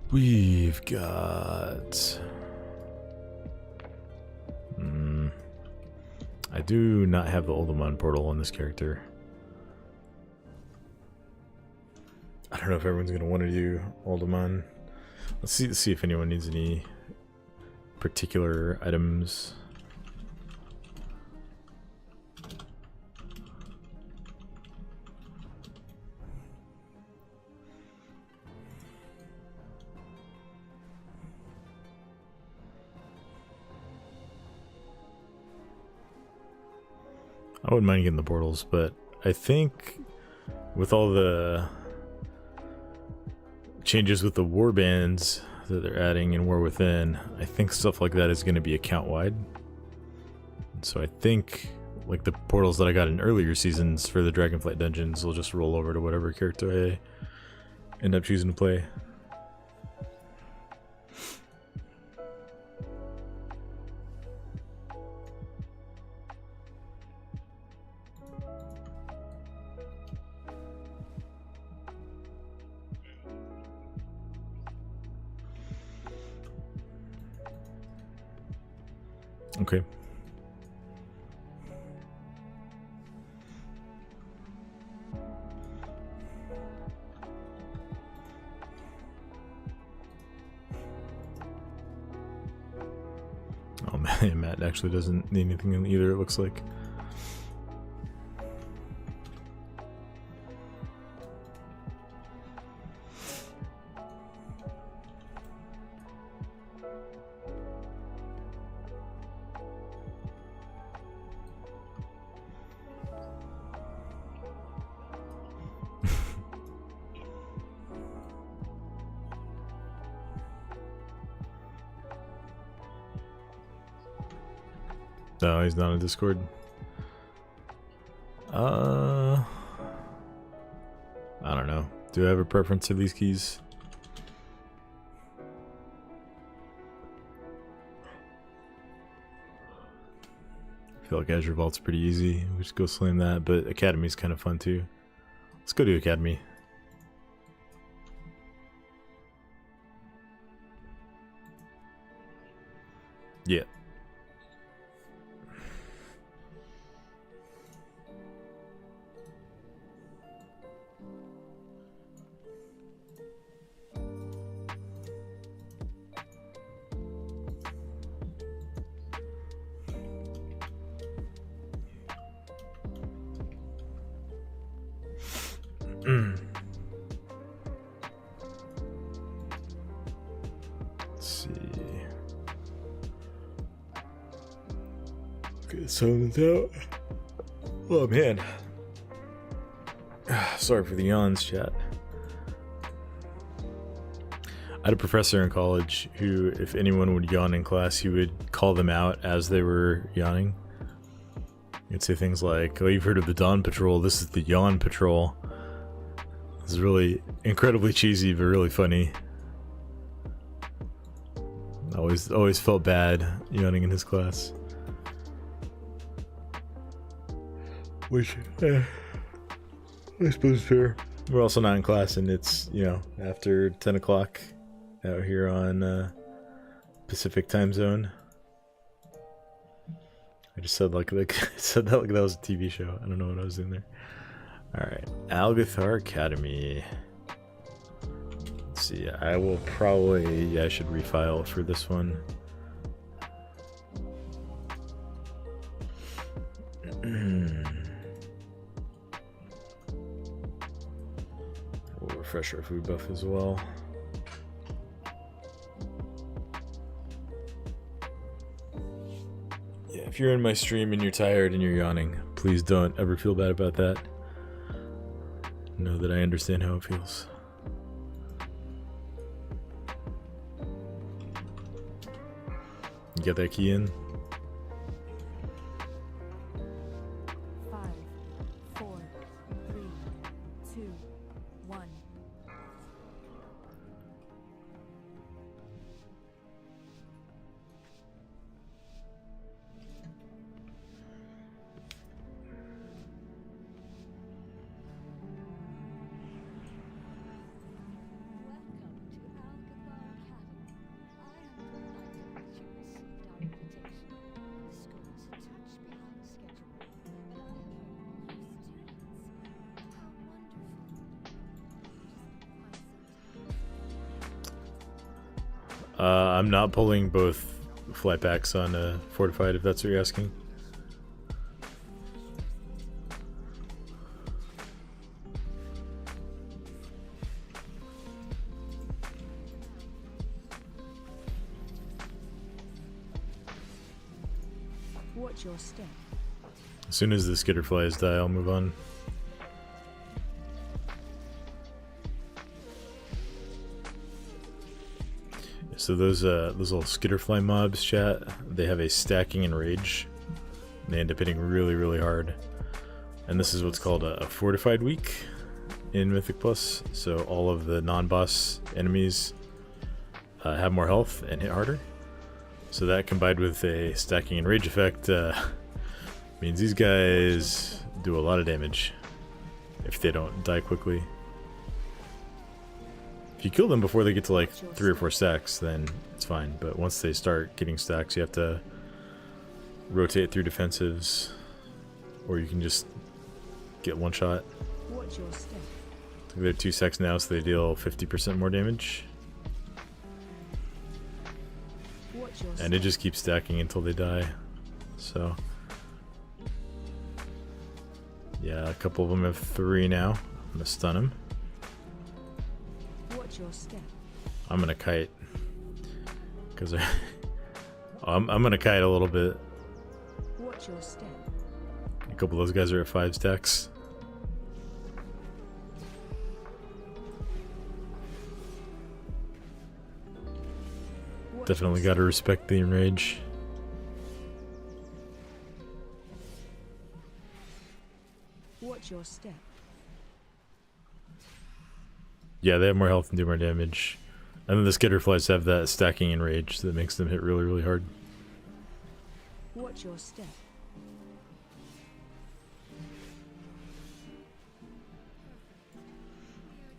We've got... I do not have the Oldemon portal on this character. I don't know if everyone's going to want to do Oldemon. Let's see if anyone needs any particular items. I wouldn't mind getting the portals, but I think with all the changes with the war bands that they're adding in War Within, I think stuff like that is going to be account wide. So I think like the portals that I got in earlier seasons for the Dragonflight dungeons will just roll over to whatever character I end up choosing to play. Okay. Oh man, Matt actually doesn't need anything in either, it looks like. No, he's not on Discord. I don't know. Do I have a preference for these keys? I feel like Azure Vault's pretty easy. We just go slam that, but Academy's kind of fun too. Let's go to Academy. Yeah. Let's see. Get something out. Oh man. Sorry for the yawns, chat. I had a professor in college who, if anyone would yawn in class, he would call them out as they were yawning. He'd say things like, "Oh, you've heard of the Dawn Patrol. This is the Yawn Patrol." It's really incredibly cheesy, but really funny. I always felt bad yawning in his class. Which, I suppose is fair. We're also not in class, and it's, you know, after 10 o'clock out here on Pacific time zone. I just said like said that like that was a TV show. I don't know what I was doing there. All right, Algathar Academy. Let's see. I will probably, yeah, I should refile for this one. We'll refresh our food buff as well. Yeah, if you're in my stream and you're tired and you're yawning, please don't ever feel bad about that. Know that I understand how it feels. You got that key in? 5, 4, 3, 2, 1. I'm not pulling both flight packs on Fortified, if that's what you're asking. Watch your step. As soon as the skitter flies die, I'll move on. So those little skitterfly mobs, chat, they have a stacking and rage. They end up hitting really, really hard. And this is what's called a fortified week in Mythic Plus. So all of the non-boss enemies have more health and hit harder. So that combined with a stacking and rage effect means these guys do a lot of damage if they don't die quickly. If you kill them before they get to like 3 or 4 stacks, then it's fine. But once they start getting stacks, you have to rotate through defensives, or you can just get one shot. Watch your step. They're 2 stacks now, so they deal 50% more damage. Watch your And it just keeps stacking until they die. So yeah, a couple of them have 3 now. I'm gonna stun them. Watch your step. I'm gonna kite, because I'm gonna kite a little bit. Watch your step. A couple of those guys are at 5 stacks. Watch Definitely your gotta respect the enrage. step. Watch your step. Yeah, they have more health and do more damage. And then the skitterflies have that stacking and rage that makes them hit really, really hard. Watch your step.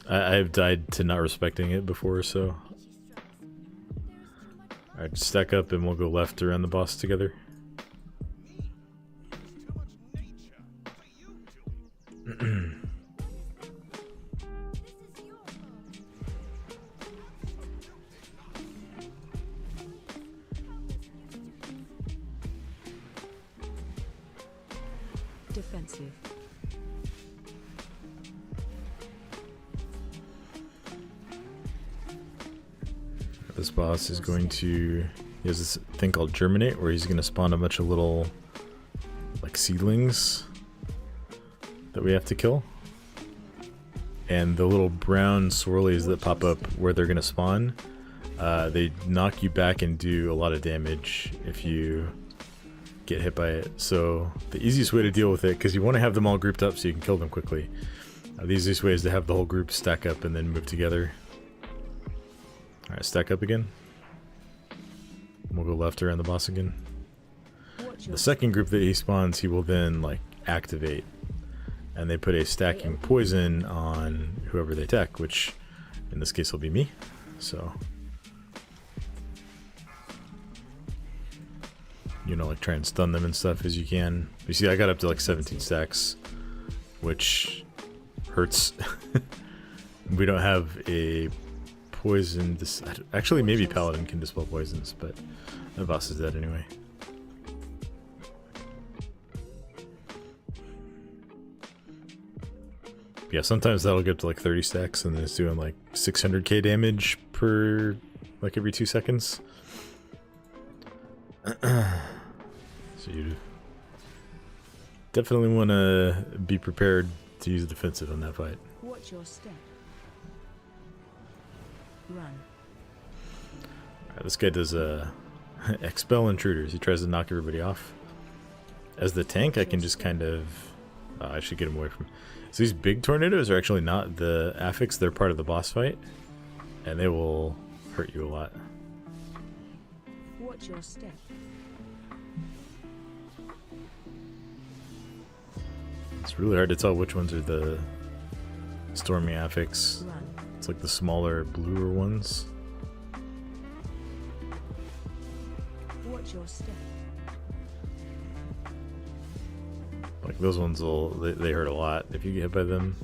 I've died to not respecting it before, so... Alright, stack up and we'll go left around the boss together. Defensive. This boss is going to... He has this thing called Germinate, where he's going to spawn a bunch of little, like, seedlings that we have to kill. And the little brown swirlies that pop up where they're going to spawn, they knock you back and do a lot of damage if you get hit by it. So the easiest way to deal with it, because you want to have them all grouped up so you can kill them quickly. The easiest way is to have the whole group stack up and then move together. Alright, stack up again. We'll go left around the boss again. The second group that he spawns, he will then like activate, and they put a stacking poison on whoever they attack, which in this case will be me. So you know, like try and stun them and stuff as you can. You see, I got up to like 17 stacks, which hurts. We don't have a poison. Actually, maybe Paladin can dispel poisons, but my boss is dead anyway. Yeah, sometimes that'll get to like 30 stacks and then it's doing like 600k damage per like every 2 seconds. So you definitely want to be prepared to use defensive on that fight. Watch your step. Run. Alright, this guy does expel intruders. He tries to knock everybody off. As the tank, I can just kind of... I should get him away from... So these big tornadoes are actually not the affix, they're part of the boss fight. And they will hurt you a lot. Watch your step. It's really hard to tell which ones are the stormy affix. Run. It's like the smaller, bluer ones. Watch your step. Like those ones will, they hurt a lot if you get hit by them.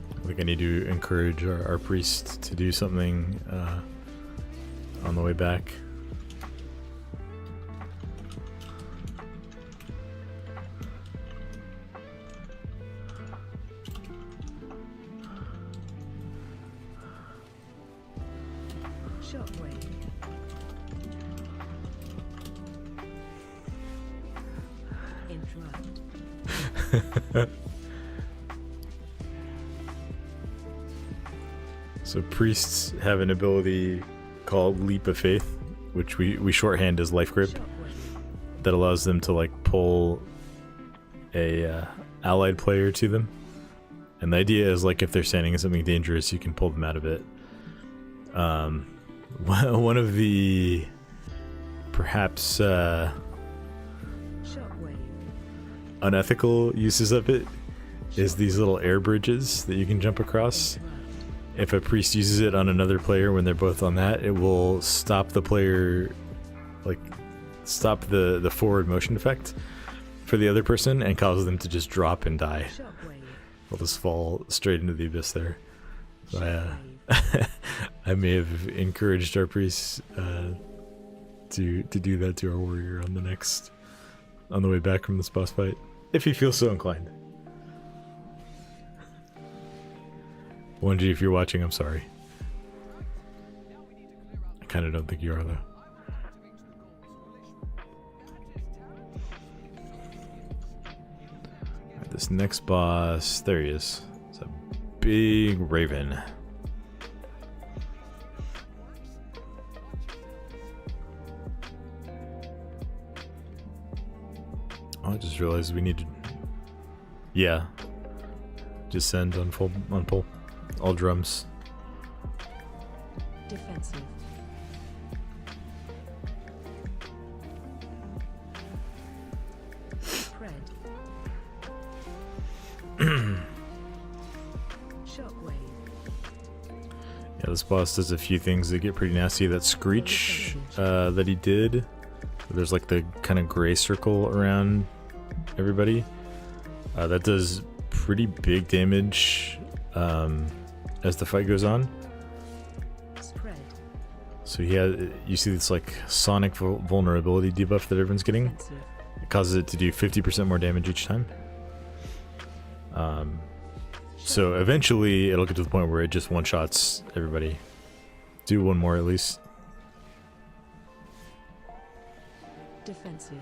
I think I need to encourage our priest to do something on the way back. Shockwave. Interrupt. So priests have an ability called Leap of Faith, which we shorthand as Life Grip, Shockwave. that allows them to like pull a allied player to them. And the idea is like if they're standing in something dangerous, you can pull them out of it. One of the perhaps Shockwave. unethical uses of it is these little air bridges that you can jump across. Interrupt. If a priest uses it on another player when they're both on that, it will stop the player, like stop the forward motion effect for the other person and cause them to just drop and die. Shockwave. They'll just fall straight into the abyss there. So Shockwave. I may have encouraged our priests to do that to our warrior on the way back from this boss fight, if he feels so inclined. 1G, if you're watching, I'm sorry. I kind of don't think you are, though. Alright, this next boss, there he is. It's a big raven. Oh, I just realized we need to... Yeah. Just send on pull. All drums. Defensive. Pred. Shockwave. Yeah, this boss does a few things that get pretty nasty. That screech that he did, there's like the kind of gray circle around everybody. That does pretty big damage as the fight goes on. Spread. So you see this like sonic vulnerability debuff that everyone's getting. Defensive. It causes it to do 50% more damage each time. So eventually it'll get to the point where it just one-shots everybody. Do one more at least. Defensive.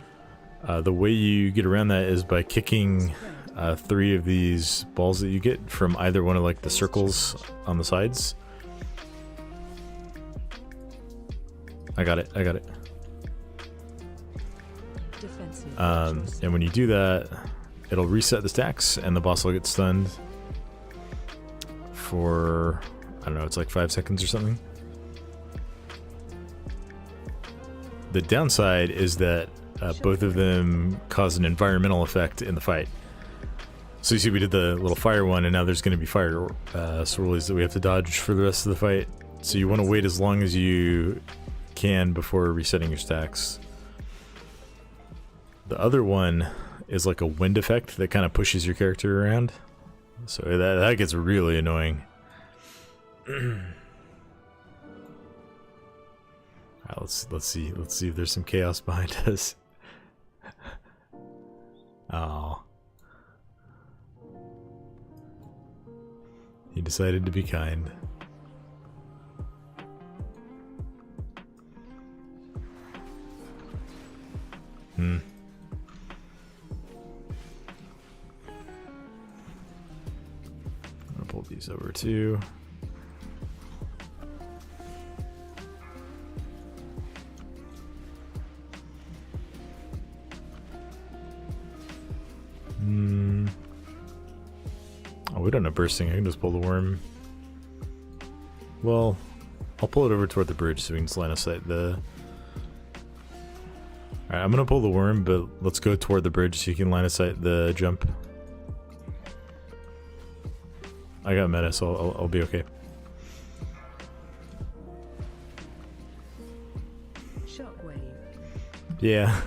The way you get around that is by kicking Spread. 3 of these balls that you get from either one of like the circles on the sides. I got it. Defensive. And when you do that, it'll reset the stacks and the boss will get stunned for, I don't know, it's like 5 seconds or something. The downside is that both of them cause an environmental effect in the fight. So you see we did the little fire one, and now there's going to be fire swirlies that we have to dodge for the rest of the fight. So you want to wait as long as you can before resetting your stacks. The other one is like a wind effect that kind of pushes your character around. So that gets really annoying. Alright, let's see if there's some chaos behind us. Oh. He decided to be kind. I'm gonna pull these over too. Oh, we don't have bursting. I can just pull the worm. Well, I'll pull it over toward the bridge so we can just line of sight the... Alright, I'm gonna pull the worm, but let's go toward the bridge so you can line of sight the jump. I got meta, so I'll be okay. Shockwave. Yeah.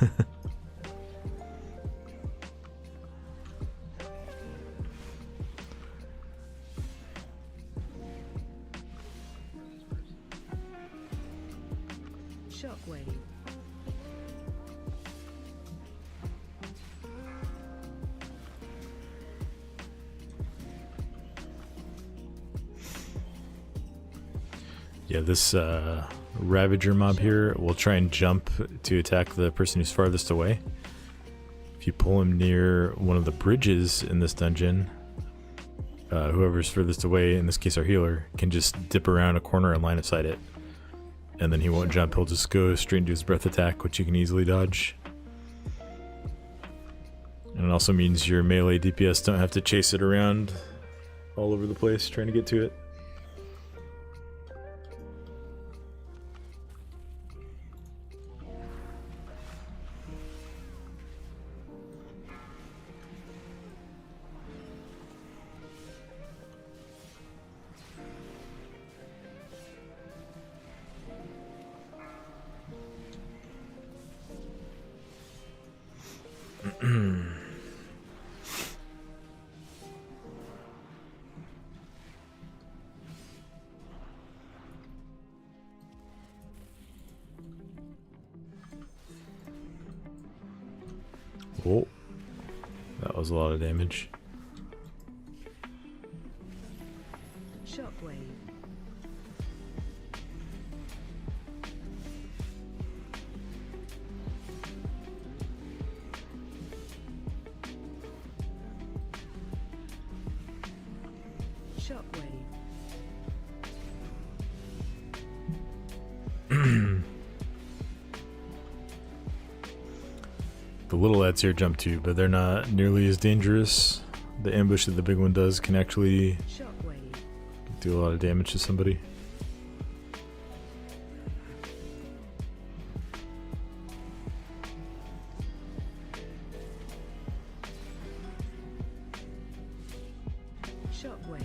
Shockwave. Yeah, this Ravager mob here will try and jump to attack the person who's farthest away. If you pull him near one of the bridges in this dungeon, whoever's furthest away, in this case our healer, can just dip around a corner and line of sight it. And then he won't jump, he'll just go straight into his breath attack, which you can easily dodge. And it also means your melee DPS don't have to chase it around all over the place trying to get to it. Oh, that was a lot of damage. Shockwave. Shockwave. The little ads here jump too, but they're not nearly as dangerous. The ambush that the big one does can actually Shockwave. do a lot of damage to somebody. Shockwave.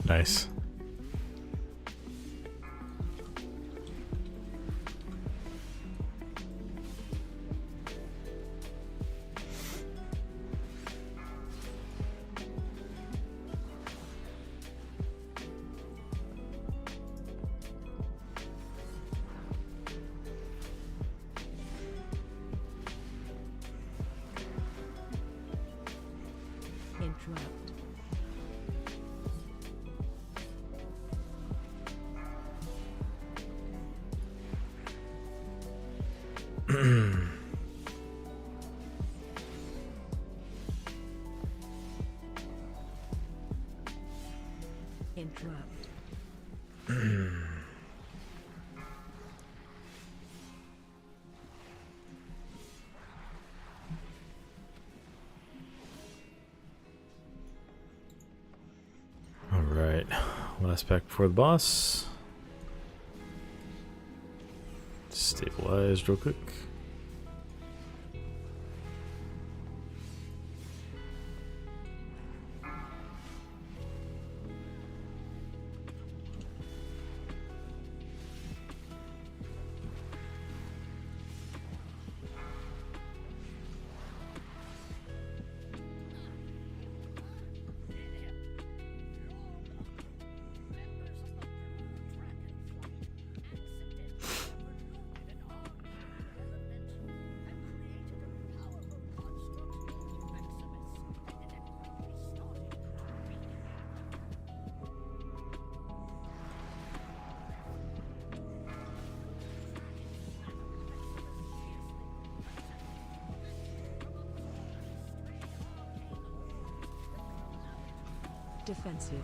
Nice. Interrupt. Interrupt. Alright, last pack before the boss. Stabilize real quick. Defensive.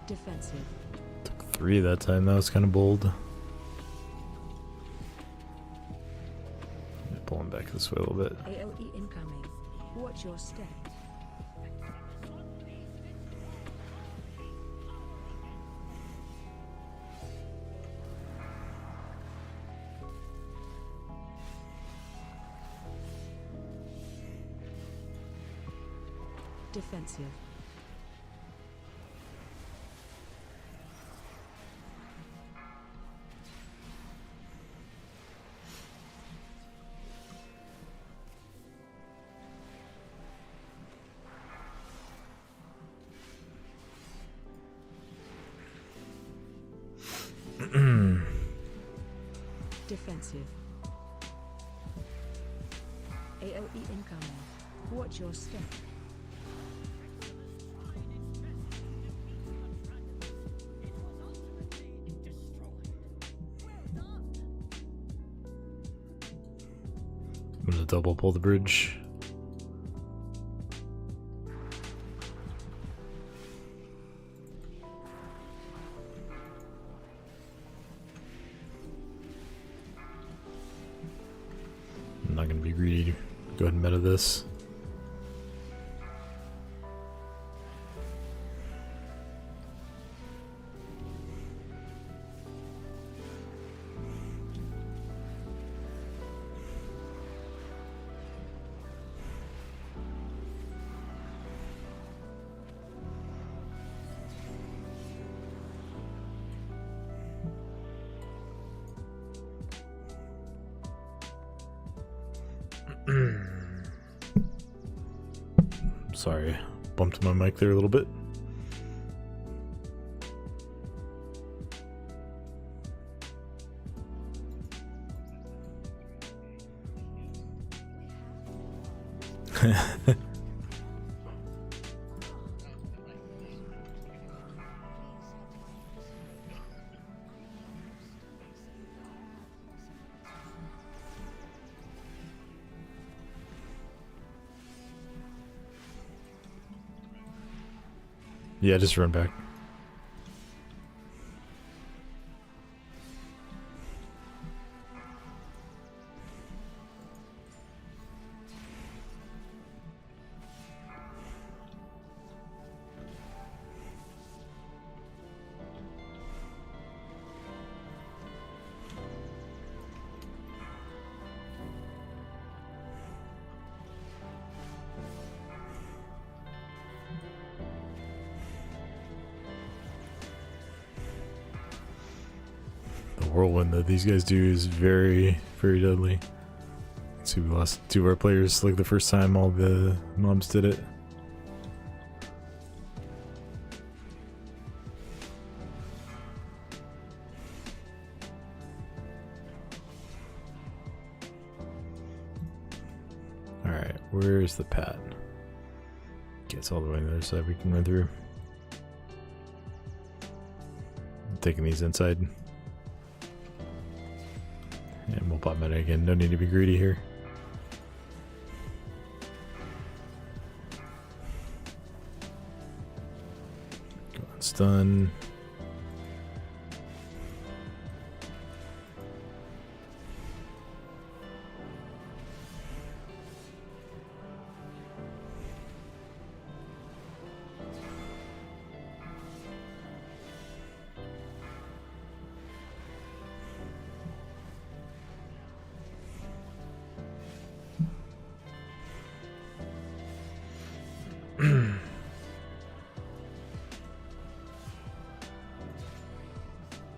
Defensive. Took 3 that time, that was kind of bold. Pulling back this way a little bit. AOE incoming. Watch your step. Defensive. Defensive. AOE incoming. Watch your step. I'm gonna double pull the bridge. I'm not gonna be greedy. Go ahead and meta this. Sorry, bumped my mic there a little bit. Yeah, just run back. The whirlwind that these guys do is very, very deadly. See, we lost 2 of our players like the first time all the mobs did it. where's the path? Gets all the way on the other side we can run through. I'm taking these inside. And we'll pop meta again. No need to be greedy here. Go on stun.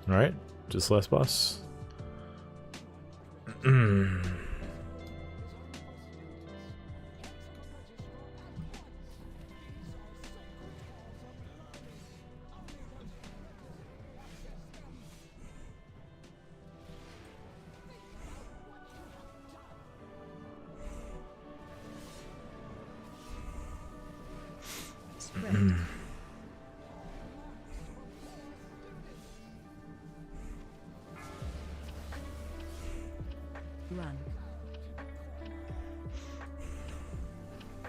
Alright, just last boss. Spread. Run.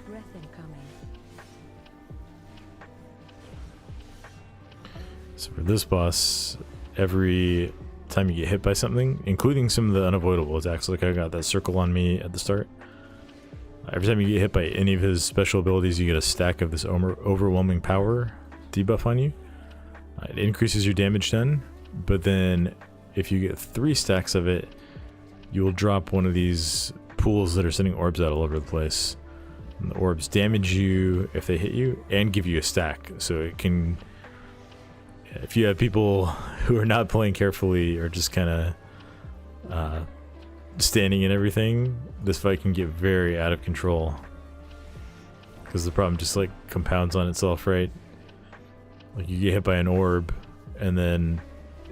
Breath incoming. So for this boss, every time you get hit by something, including some of the unavoidable attacks, like I got that circle on me at the start. Every time you get hit by any of his special abilities, you get a stack of this overwhelming power debuff on you. It increases your damage done, but then if you get 3 stacks of it, you will drop one of these pools that are sending orbs out all over the place. And the orbs damage you if they hit you and give you a stack. So it can, if you have people who are not playing carefully or just kind of standing in everything, this fight can get very out of control. Because the problem just like compounds on itself, right? Like you get hit by an orb and then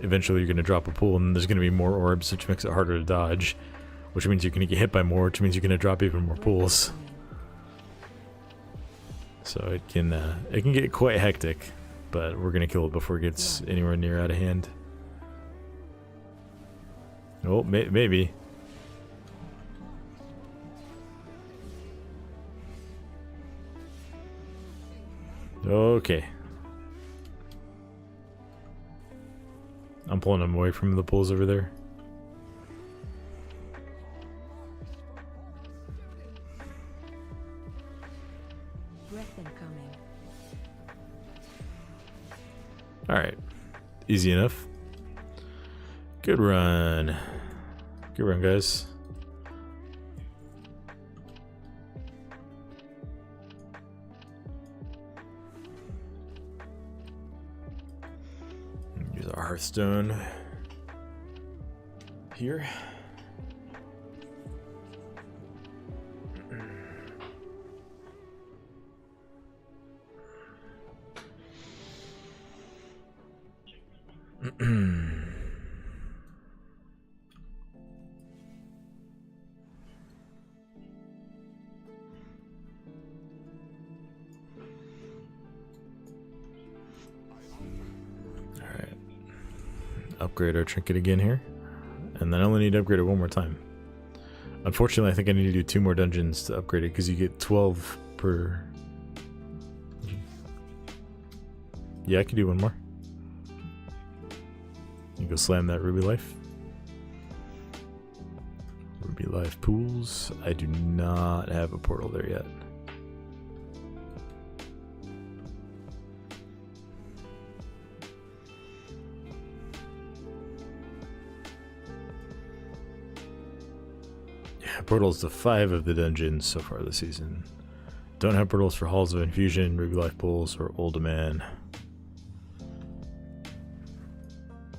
eventually you're going to drop a pool and there's going to be more orbs, which makes it harder to dodge, which means you're going to get hit by more, which means you're going to drop even more pools. So it can get quite hectic, but we're going to kill it before it gets anywhere near out of hand. Oh, maybe. Okay. I'm pulling him away from the pools over there. Breath incoming. Alright. Easy enough. Good run. Good run, guys. Use our Hearthstone here. Upgrade our trinket again here, and then I only need to upgrade it one more time. Unfortunately, I think I need to do 2 more dungeons to upgrade it because you get 12 per. Yeah, I could do one more. You go slam that Ruby Life. Ruby Life pools. I do not have a portal there yet. Portals to 5 of the dungeons so far this season. Don't have portals for Halls of Infusion, Ruby Life Pools, or Old Man.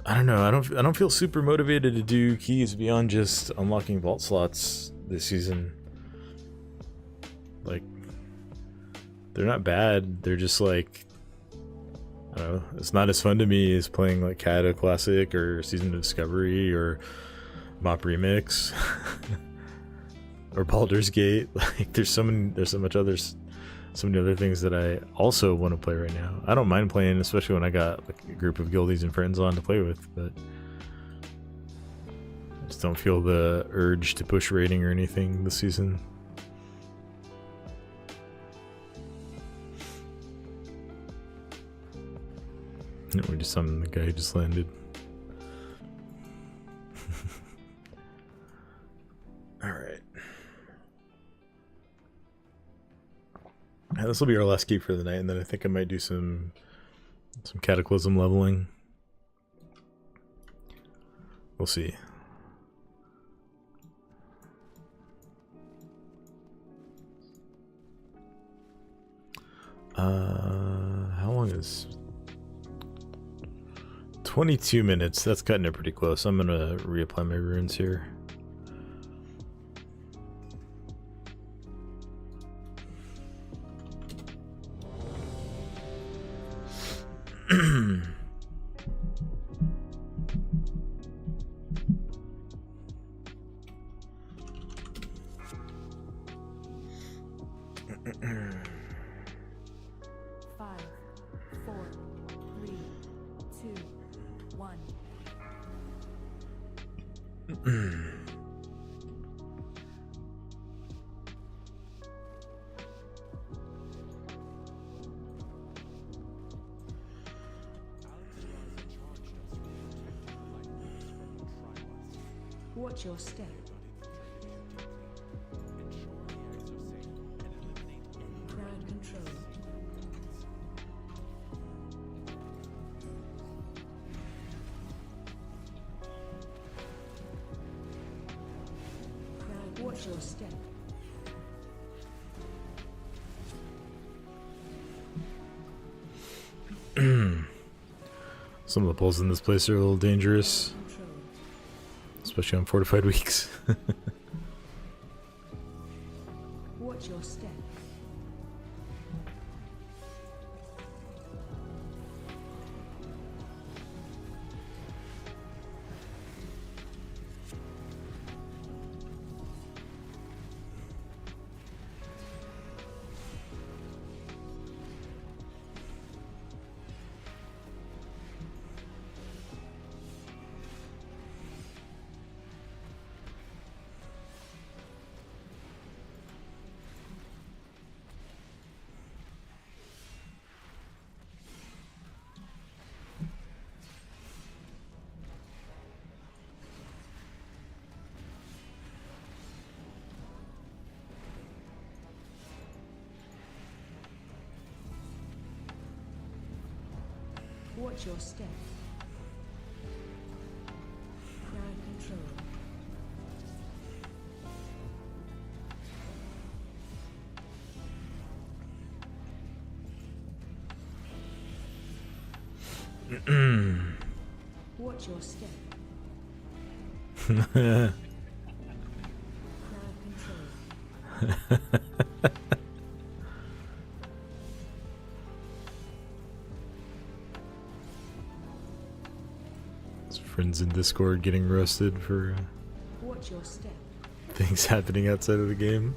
I don't know. I don't feel super motivated to do keys beyond just unlocking vault slots this season. Like, they're not bad. They're just like, I don't know. It's not as fun to me as playing like Kata Classic or Season of Discovery or MoP Remix. or Baldur's Gate. Like there's so many other things that I also want to play right now. I don't mind playing, especially when I got like a group of guildies and friends on to play with, but I just don't feel the urge to push rating or anything this season. No, we just summoned the guy who just landed. Alright. This will be our last keep for the night, and then I think I might do some cataclysm leveling. We'll see. How long is 22 minutes? That's cutting it pretty close. I'm gonna reapply my runes here. Watch your step. Crowd control. Crowd, watch your step. Some of the pulls in this place are a little dangerous. Especially on fortified weeks. Watch your step. Watch your step. Crowd control. Watch your step. Crowd control. Friends in Discord getting roasted for Watch your step. things happening outside of the game.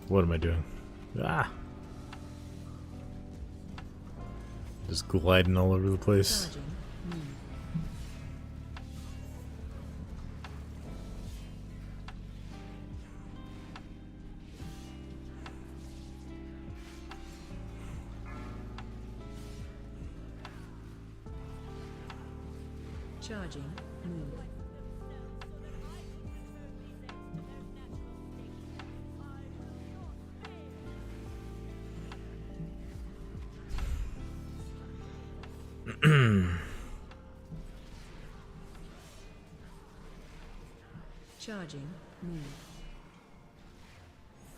What am I doing? Ah! Just gliding all over the place. Charging. Charging. Move. Charging. Move.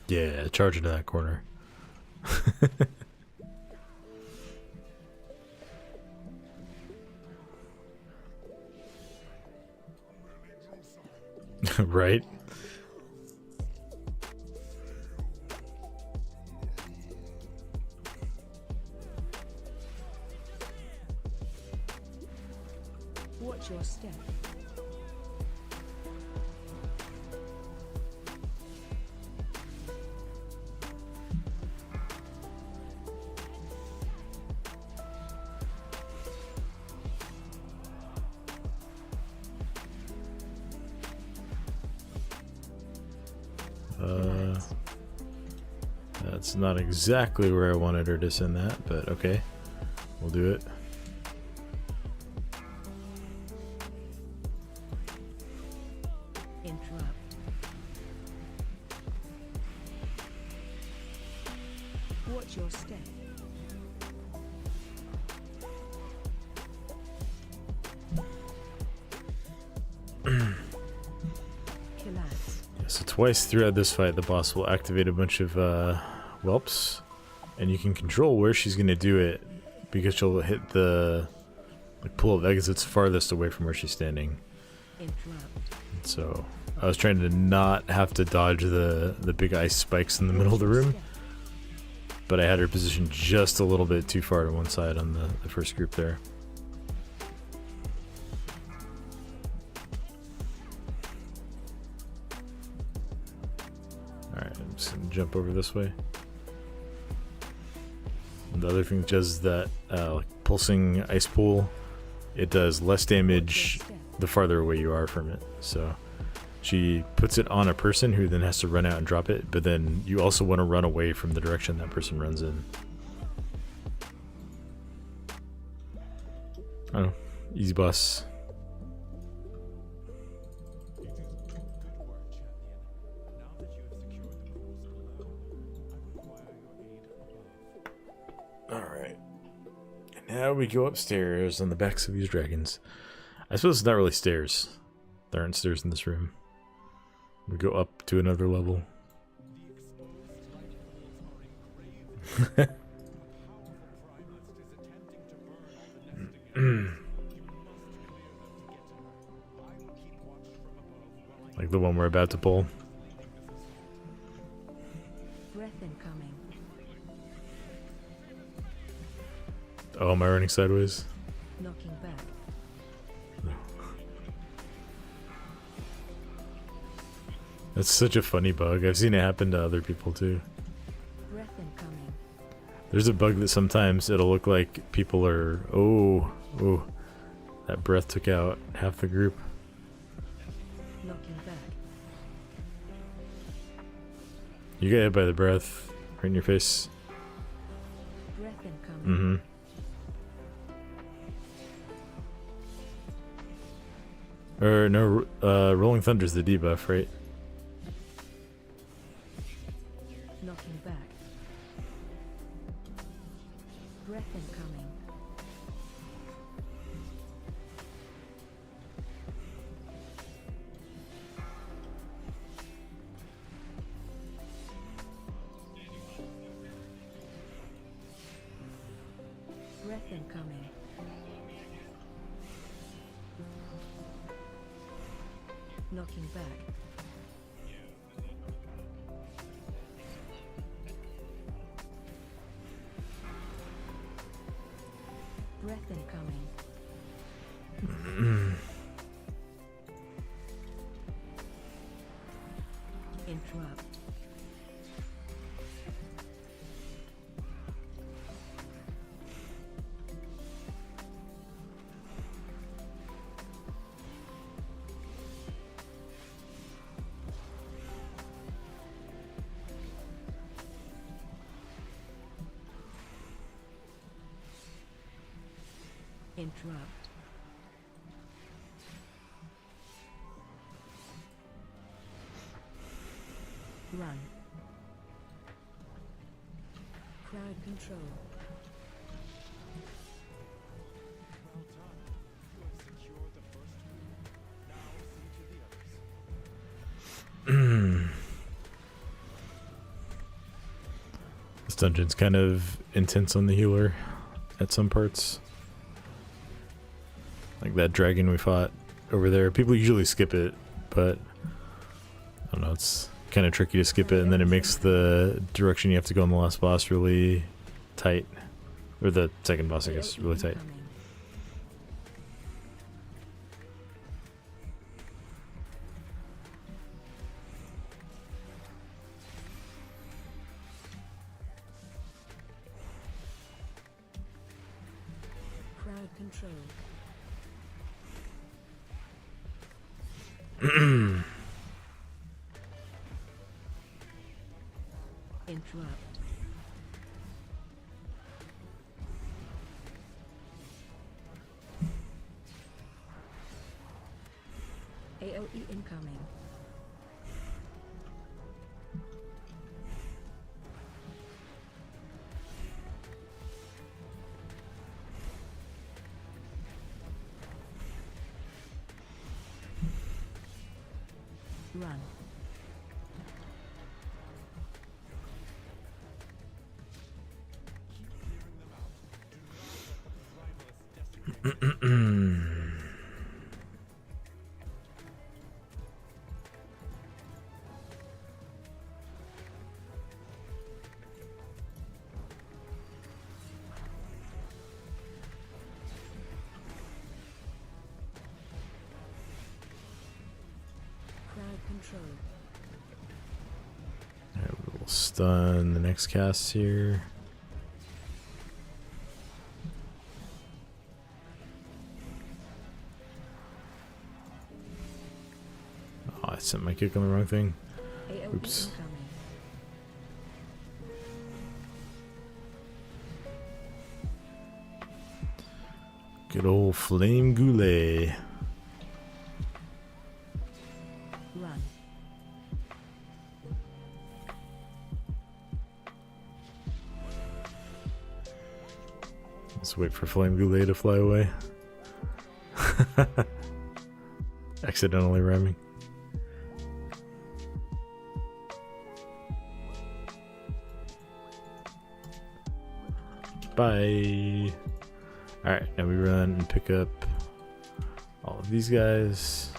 Yeah, charge into that corner. Right? Watch your step. That's not exactly where I wanted her to send that, but okay, we'll do it. Interrupt. Watch your step. Collapse. So twice throughout this fight, the boss will activate a bunch of whelps, and you can control where she's going to do it because she'll hit the pool of exits farthest away from where she's standing. Interrupt. So I was trying to not have to dodge the big ice spikes in the middle of the room, but I had her positioned just a little bit too far to one side on the first group there. Alright, I'm just gonna jump over this way. And the other thing does that like pulsing ice pool, it does less damage the farther away you are from it. So she puts it on a person who then has to run out and drop it, but then you also want to run away from the direction that person runs in. I don't know, easy boss. Alright. Now we go upstairs on the backs of these dragons. I suppose it's not really stairs. There aren't stairs in this room. We go up to another level. Like the one we're about to pull. Breath incoming. Oh, am I running sideways? Knocking back. That's such a funny bug. I've seen it happen to other people too. Breath incoming. There's a bug that sometimes it'll look like people are... Oh, that breath took out half the group. Knocking back. You get hit by the breath right in your face. Breath incoming. Or no, Rolling Thunder's the debuff, right? Knocking back. Breath incoming. Breath incoming. Knocking back. Breath incoming. Interrupt. Interrupt. Run. Crowd control. This dungeon's kind of intense on the healer at some parts. Like that dragon we fought over there. People usually skip it, but don't know, it's kind of tricky to skip it, and then it makes the direction you have to go on the last boss really tight. Or the second boss, I guess, really tight. Incoming. Crowd control. Interrupt. AOE incoming. Run. Crowd control. Alright, we'll stun the next cast here. Oh, I sent my kick on the wrong thing. AOE Oops. incoming. Good old Flame Goulet. Run. Let's wait for Flame Goulet to fly away. Accidentally ramming. Bye. Alright, now we run and pick up all of these guys.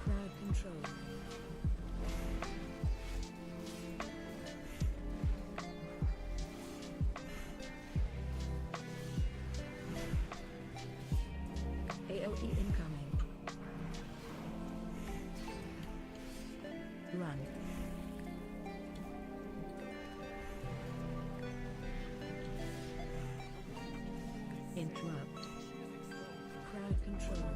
Crowd control. AOE incoming. Run. Interrupt. Crowd control.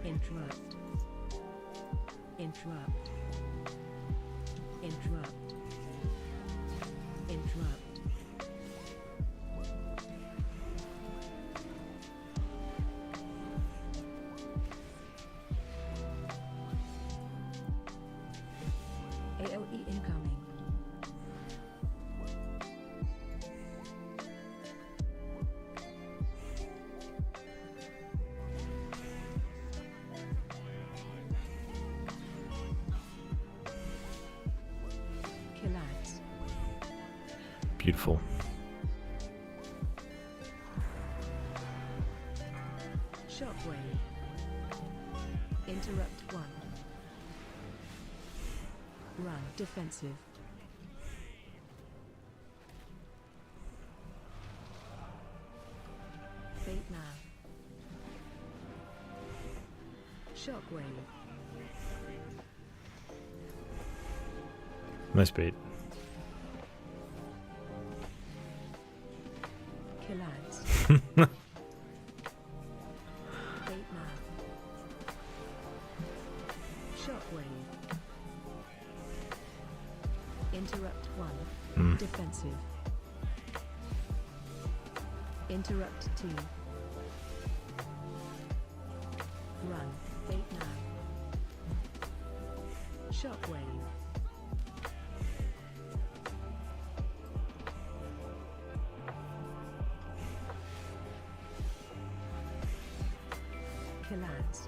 Interrupt. Interrupt. Interrupt. Interrupt. AOE incoming. Killads. Beautiful. Shockwave. Interrupt 1. Run. Defensive. Fate now. Shockwave. Nice bait. Killads. Fate now. Shockwave. Interrupt 1. Defensive. Interrupt 2. Run. Fate now. Shockwave. Killads.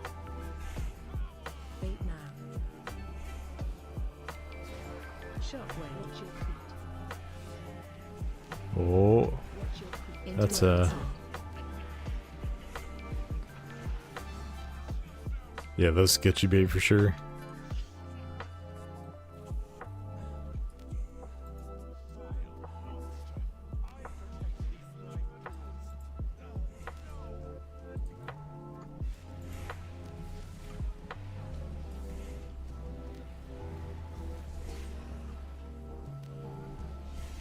Fate now. Shockwave. Watch your feet. Oh, Watch your feet. that's yeah, those sketchy bait for sure.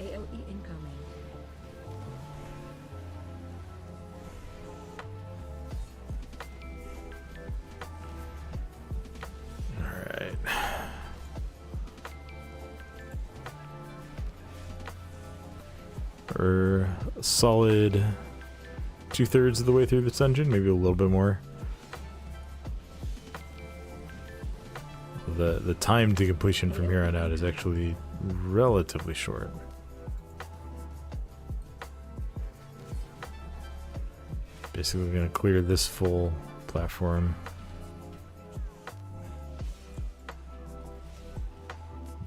AOE incoming. Alright. We're a solid 2/3 of the way through this dungeon, maybe a little bit more. The time to completion from here on out is actually relatively short. Basically, we're gonna clear this full platform.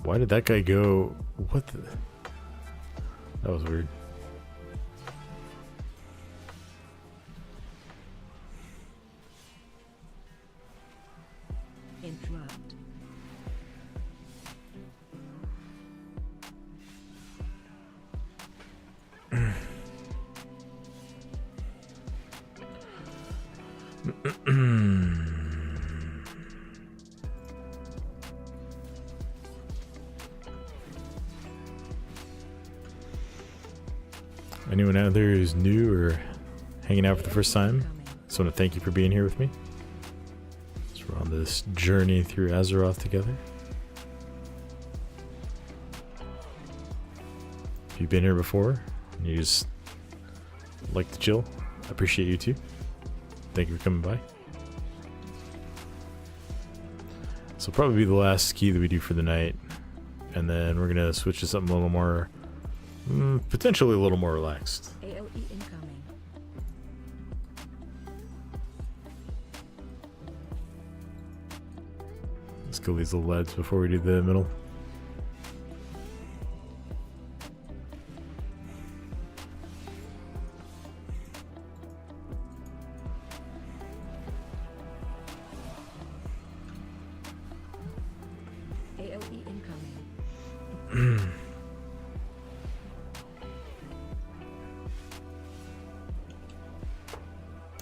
Why did that guy go? What the? That was weird. Interrupt. Anyone out there who's new or hanging out for the first time, Incoming. just want to thank you for being here with me. So we're on this journey through Azeroth together. If you've been here before and you just like to chill, I appreciate you too. Thank you for coming by. So probably be the last key that we do for the night, and then we're gonna switch to something a little more, potentially a little more relaxed. AOE incoming. Let's kill these little lads before we do the middle. AOE incoming.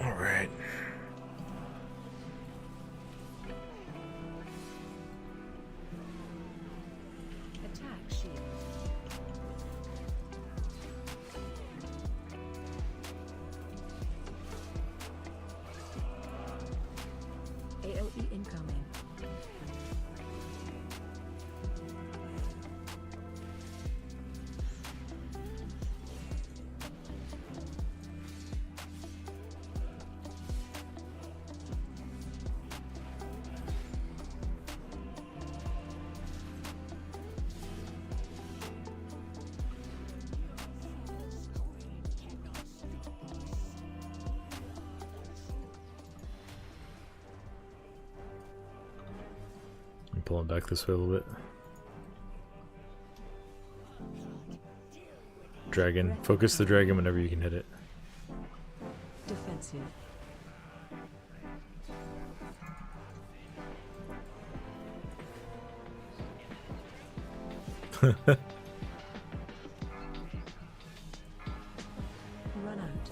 All right. Attack shield. AOE incoming. I'm pulling back this way a little bit. Dragon. Focus the dragon whenever you can hit it. Defensive. Run out.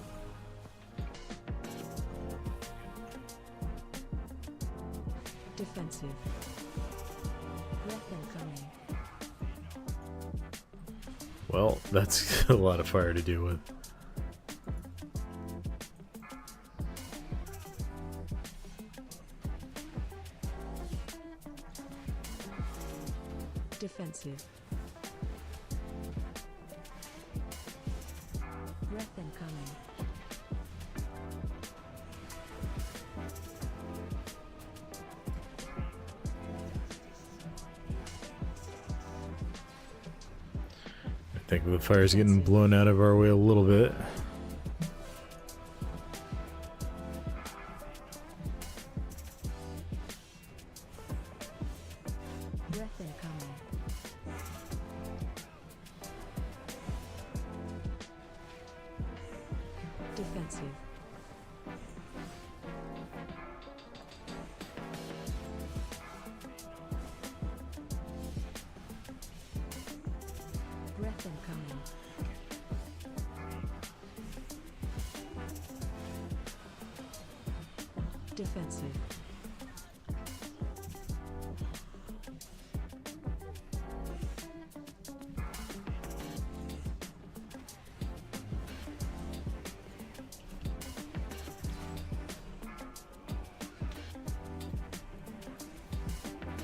Defensive. Breath incoming. Well, that's a lot of fire to deal with. Defensive. Breath incoming. I think the fire's getting blown out of our way a little bit. Breath incoming. Defensive. Breath incoming. Defensive.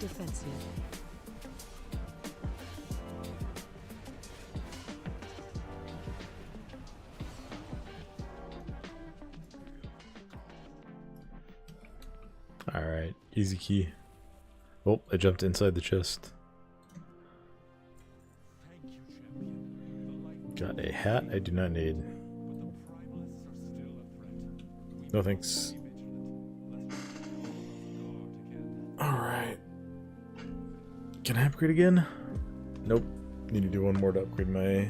Defensive. Alright, easy key. Oh, I jumped inside the chest. Got a hat I do not need. No thanks. Alright. Can I upgrade again? Nope. Need to do one more to upgrade my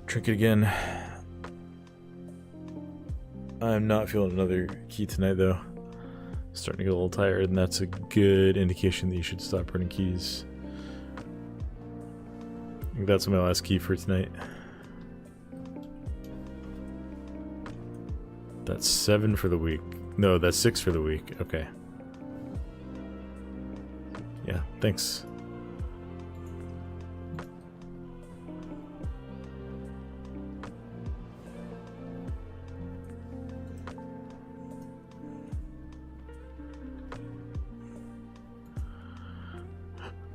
trinket again. I'm not feeling another key tonight though. Starting to get a little tired, and that's a good indication that you should stop running keys. I think that's my last key for tonight. That's 7 for the week. No, that's 6 for the week. Okay. Yeah, thanks.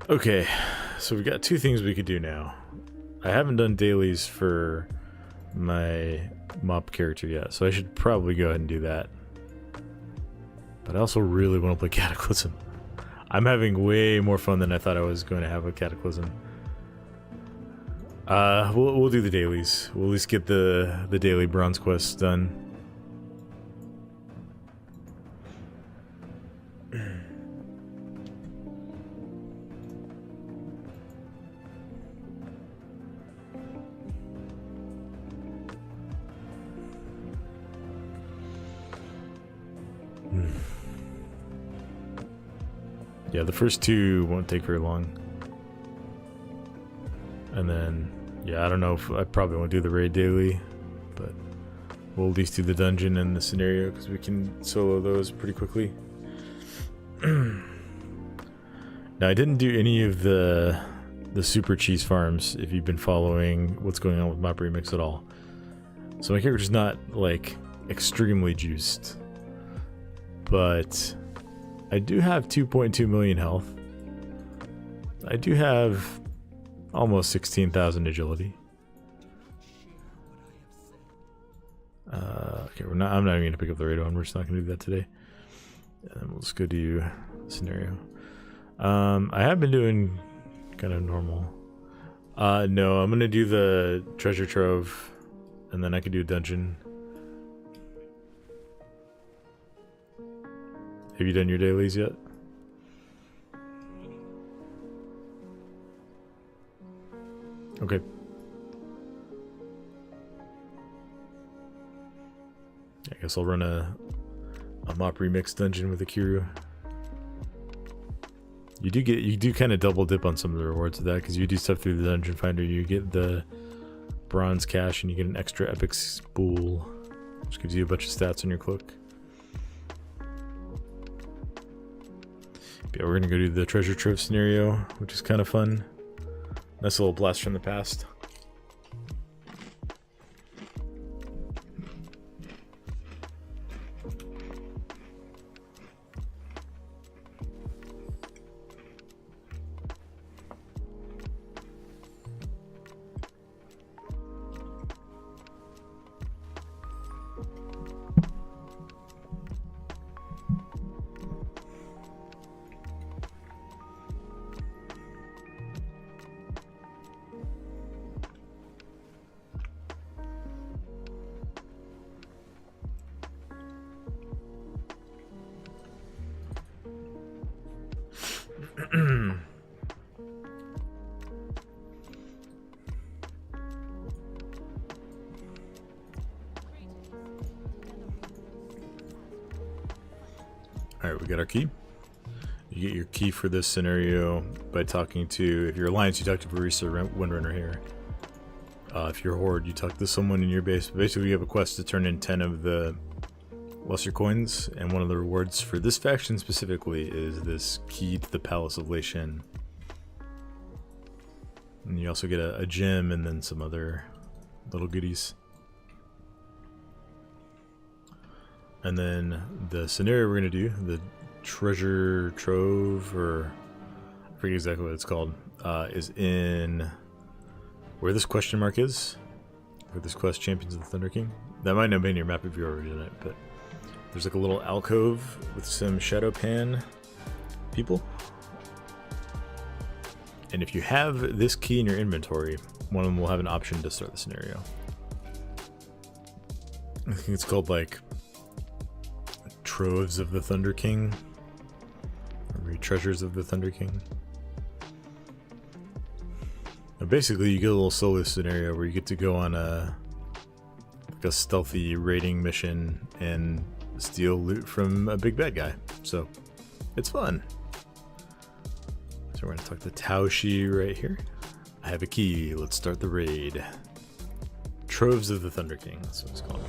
Okay, so we've got 2 things we could do now. I haven't done dailies for my MoP character yet, so I should probably go ahead and do that. But I also really want to play Cataclysm. I'm having way more fun than I thought I was going to have with Cataclysm. We'll do the dailies. We'll at least get the daily bronze quests done. Yeah, the first 2 won't take very long. And then, yeah, I don't know if I probably won't do the raid daily, but we'll at least do the dungeon and the scenario because we can solo those pretty quickly. Now, I didn't do any of the super cheese farms if you've been following what's going on with MoP Remix at all. So my character's not, like, extremely juiced. But I do have 2.2 million health. I do have almost 16,000 agility. Okay, I'm not even gonna pick up the radar one. We're just not gonna do that today. And we'll just go do scenario. I have been doing kind of normal. No, I'm gonna do the treasure trove, and then I can do a dungeon. Have you done your dailies yet? Okay. I guess I'll run a MoP Remix dungeon with Akiru. You do kind of double dip on some of the rewards of that because you do stuff through the dungeon finder. You get the bronze cash and you get an extra epic spool, which gives you a bunch of stats on your cloak. Yeah, we're gonna go do the treasure trove scenario, which is kind of fun. Nice little blast from the past. Alright, we got our key. You get your key for this scenario by talking to, if you're Alliance, you talk to Barista Windrunner here. If you're Horde, you talk to someone in your base. Basically, you have a quest to turn in 10 of the lesser coins, and one of the rewards for this faction specifically is this key to the Palace of Lei Shen. And you also get a gem and then some other little goodies. And then the scenario we're going to do, the treasure trove, or I forget exactly what it's called, is in where this question mark is, where this quest, Champions of the Thunder King. That might not be in your map if you're already in it, but there's like a little alcove with some shadow pan people. And if you have this key in your inventory, one of them will have an option to start the scenario. I think it's called like Troves of the Thunder King, or Treasures of the Thunder King. And basically, you get a little solo scenario where you get to go on a stealthy raiding mission and steal loot from a big bad guy. So it's fun. So we're gonna talk to Taoshi right here. I have a key. Let's start the raid. Troves of the Thunder King. That's what it's called.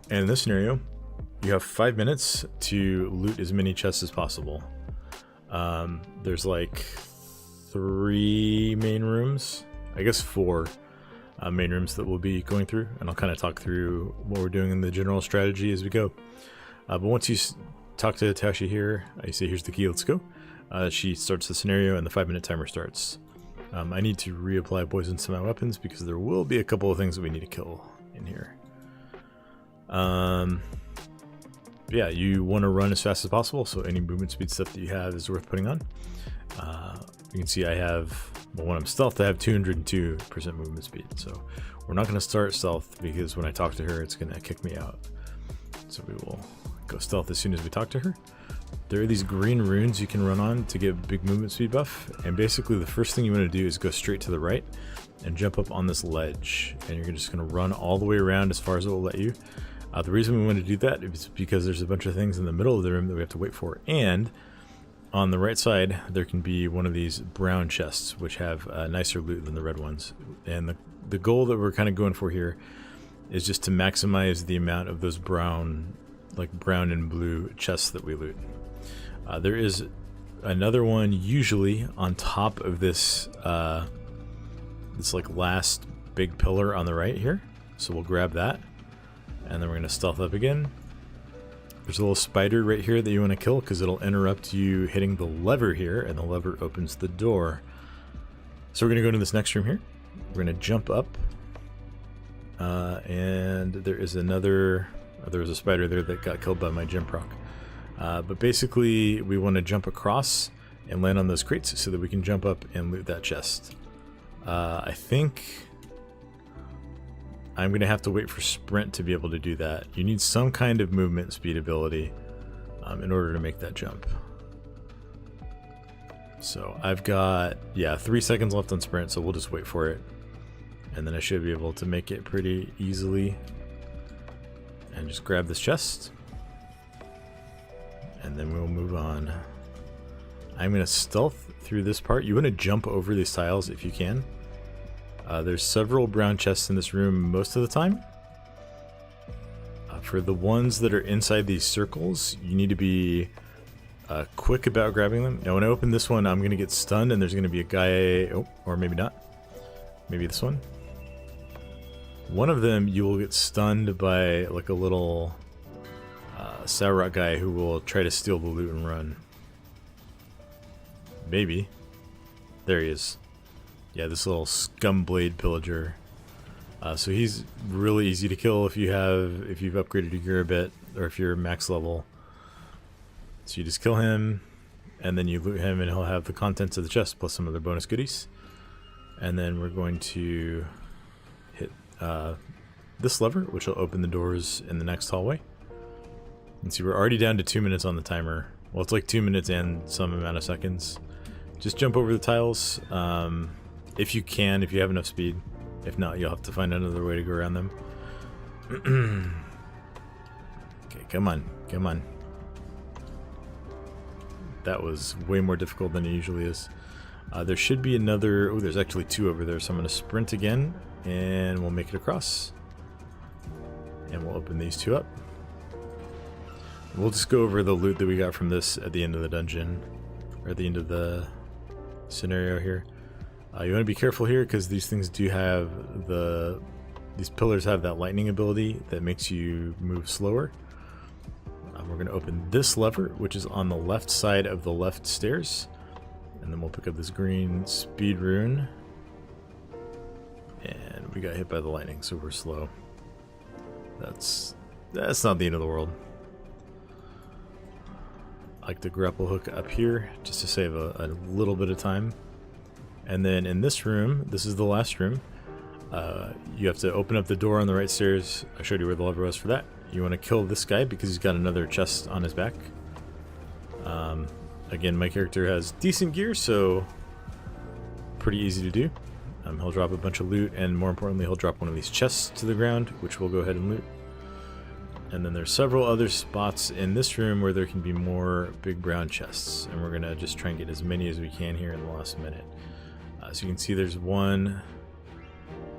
And in this scenario, you have 5 minutes to loot as many chests as possible. There's like 3 main rooms, I guess 4 main rooms that we'll be going through, and I'll kind of talk through what we're doing in the general strategy as we go. But once you talk to Taoshi here, I say, here's the key, let's go. She starts the scenario and the 5-minute timer starts. I need to reapply poisons to my weapons because there will be a couple of things that we need to kill in here. Yeah, you want to run as fast as possible, so any movement speed stuff that you have is worth putting on. You can see I have, well, when I'm stealth, I have 202% movement speed, so we're not going to start stealth because when I talk to her, it's going to kick me out. So we will go stealth as soon as we talk to her. There are these green runes you can run on to get big movement speed buff, and basically the first thing you want to do is go straight to the right and jump up on this ledge, and you're just going to run all the way around as far as it will let you. The reason we want to do that is because there's a bunch of things in the middle of the room that we have to wait for, and on the right side there can be one of these brown chests which have nicer loot than the red ones, and the goal that we're kind of going for here is just to maximize the amount of those brown, like brown and blue chests that we loot. There is another one usually on top of this this like last big pillar on the right here, so we'll grab that, and then we're going to stealth up again. There's a little spider right here that you want to kill because it'll interrupt you hitting the lever here, and the lever opens the door. So we're going to go into this next room here. We're going to jump up, and there is another, there was a spider there that got killed by my gem proc. But basically we want to jump across and land on those crates so that we can jump up and loot that chest. I think I'm going to have to wait for sprint to be able to do that. You need some kind of movement speed ability in order to make that jump. So I've got, 3 seconds left on sprint, so we'll just wait for it. And then I should be able to make it pretty easily. And just grab this chest. And then we'll move on. I'm going to stealth through this part. You want to jump over these tiles if you can. There's several brown chests in this room most of the time. For the ones that are inside these circles, you need to be quick about grabbing them. Now when I open this one, I'm going to get stunned and there's going to be a guy, oh, or maybe not. Maybe this one. One of them you will get stunned by like a little Sauerot guy who will try to steal the loot and run. Maybe. There he is. Yeah, this little scumblade pillager. So he's really easy to kill if you've upgraded your gear a bit, or if you're max level. So you just kill him, and then you loot him, and he'll have the contents of the chest plus some other bonus goodies. And then we're going to hit this lever, which will open the doors in the next hallway. And see, we're already down to 2 minutes on the timer. Well, it's like 2 minutes and some amount of seconds. Just jump over the tiles if you can, if you have enough speed. If not, you'll have to find another way to go around them. Okay, come on, come on. That was way more difficult than it usually is. There should be another... Oh, there's actually 2 over there, so I'm going to sprint again, and we'll make it across. And we'll open these 2 up. We'll just go over the loot that we got from this at the end of the dungeon, or at the end of the scenario here. You want to be careful here, because these things do have these pillars have that lightning ability that makes you move slower. We're going to open this lever, which is on the left side of the left stairs. And then we'll pick up this green speed rune. And we got hit by the lightning, so we're slow. That's not the end of the world. I like the grapple hook up here, just to save a little bit of time. And then in this room, this is the last room. You have to open up the door on the right stairs. I showed you where the lever was for that. You want to kill this guy because he's got another chest on his back. Again, my character has decent gear, so pretty easy to do. He'll drop a bunch of loot, and more importantly, he'll drop one of these chests to the ground, which we'll go ahead and loot. And then there's several other spots in this room where there can be more big brown chests, and we're going to just try and get as many as we can here in the last minute. So you can see there's one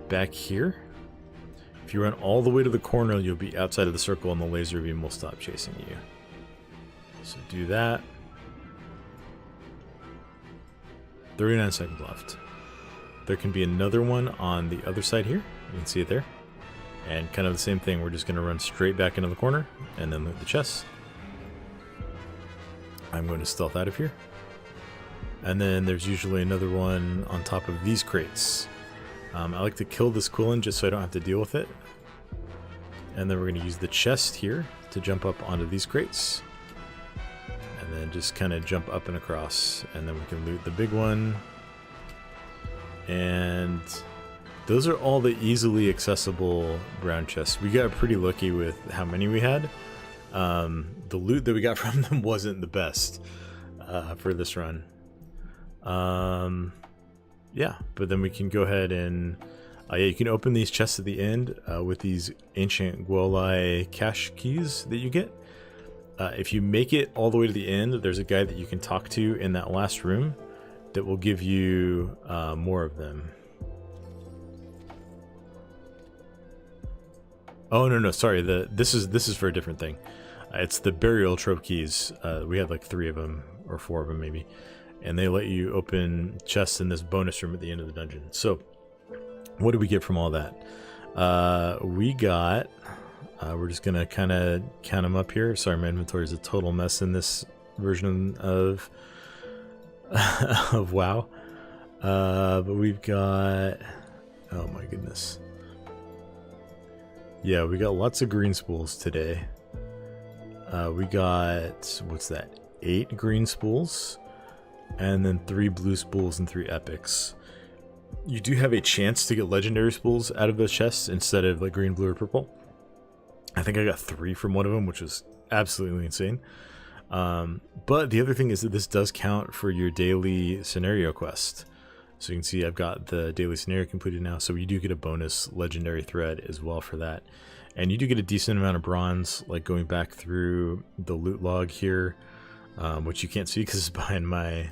back here. If you run all the way to the corner, you'll be outside of the circle and the laser beam will stop chasing you. So do that. 39 seconds left. There can be another one on the other side here. You can see it there. And kind of the same thing, we're just going to run straight back into the corner and then loot the chests. I'm going to stealth out of here. And then there's usually another one on top of these crates. I like to kill this Quillen just so I don't have to deal with it. And then we're going to use the chest here to jump up onto these crates. And then just kind of jump up and across. And then we can loot the big one. And those are all the easily accessible brown chests. We got pretty lucky with how many we had. The loot that we got from them wasn't the best for this run. Yeah, but then we can go ahead and yeah, you can open these chests at the end with these ancient Gwolai cache keys that you get. If you make it all the way to the end, there's a guy that you can talk to in that last room that will give you more of them. Oh no, sorry. This is for a different thing. It's the burial trope keys. We had like 3 of them or 4 of them maybe. And they let you open chests in this bonus room at the end of the dungeon. So, what did we get from all that? We got... we're just going to kind of count them up here. Sorry, my inventory is a total mess in this version of, of WoW. But we've got... Oh my goodness. Yeah, we got lots of green spools today. We got... What's that? 8 green spools. And then 3 blue spools and 3 epics. You do have a chance to get legendary spools out of those chests instead of like green, blue, or purple. I think I got 3 from one of them, which was absolutely insane. But the other thing is that this does count for your daily scenario quest. So you can see I've got the daily scenario completed now. So you do get a bonus legendary thread as well for that. And you do get a decent amount of bronze, like going back through the loot log here, which you can't see because it's behind my...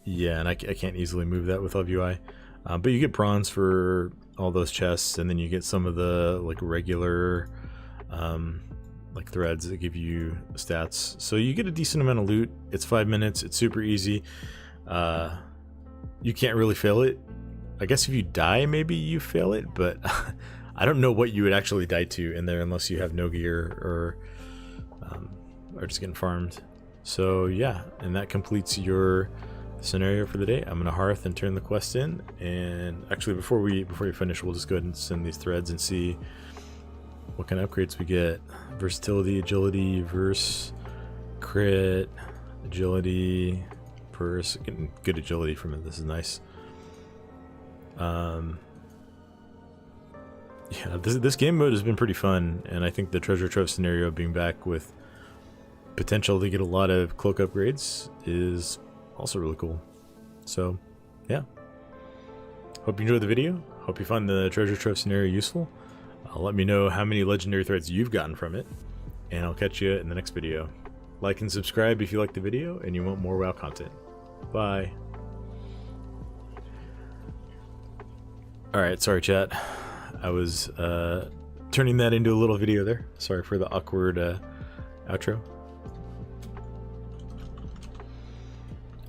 yeah, and I can't easily move that with LVUI. But you get bronze for all those chests, and then you get some of the like regular like threads that give you stats. So you get a decent amount of loot. It's 5 minutes. It's super easy. You can't really fail it. I guess if you die, maybe you fail it, but I don't know what you would actually die to in there unless you have no gear or just getting farmed. So yeah, and that completes your scenario for the day. I'm gonna hearth and turn the quest in, and actually before we finish, we'll just go ahead and send these threads and see what kind of upgrades we get. Versatility, agility, verse, crit, agility, purse. Getting good agility from it. This is nice. Yeah, this game mode has been pretty fun, and I think the treasure trove scenario being back with potential to get a lot of cloak upgrades is also really cool. So yeah, hope you enjoyed the video. Hope you find the treasure trove scenario useful. Let me know how many legendary threads you've gotten from it, and I'll catch you in the next video. Like and subscribe if you like the video and you want more WoW content. Bye. Alright, sorry chat. I was turning that into a little video there. Sorry for the awkward outro.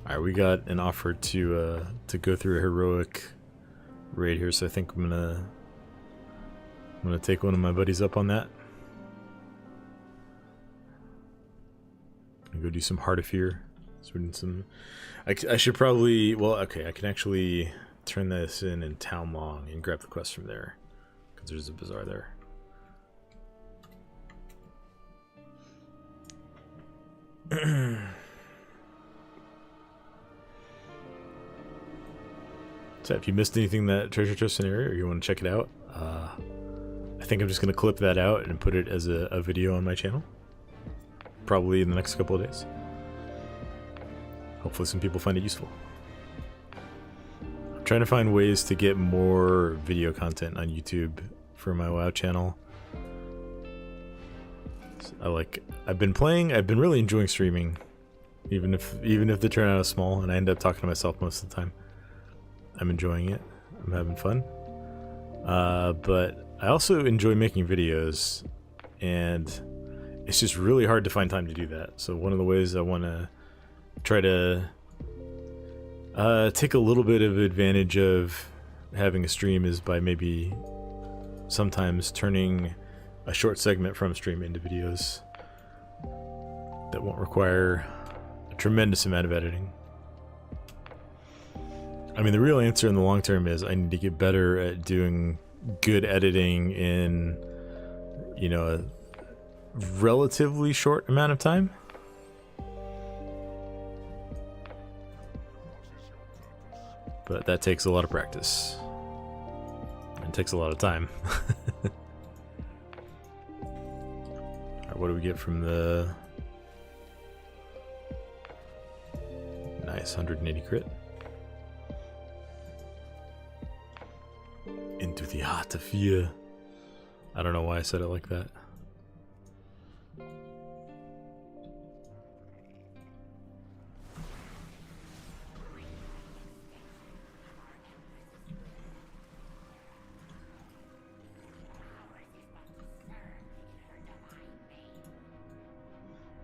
Alright, we got an offer to go through a heroic raid here, so I think I'm gonna take one of my buddies up on that. Go do some Heart of Fear. I should probably, well, okay, I can actually turn this in Town Long and grab the quest from there, because there's a bazaar there. So if you missed anything that treasure chest scenario or you want to check it out, I think I'm just going to clip that out and put it as a video on my channel. Probably in the next couple of days. Hopefully some people find it useful. I'm trying to find ways to get more video content on YouTube for my WoW channel. I've been really enjoying streaming, even if the turnout is small and I end up talking to myself most of the time. I'm enjoying it. I'm having fun. But I also enjoy making videos, and it's just really hard to find time to do that. So one of the ways I want to try to take a little bit of advantage of having a stream is by maybe sometimes turning a short segment from stream into videos that won't require a tremendous amount of editing. I mean, the real answer in the long term is I need to get better at doing good editing in, you know, a relatively short amount of time. But that takes a lot of practice. And takes a lot of time. Alright, what do we get from the... Nice, 180 crit. Into the heart of fear. I don't know why I said it like that.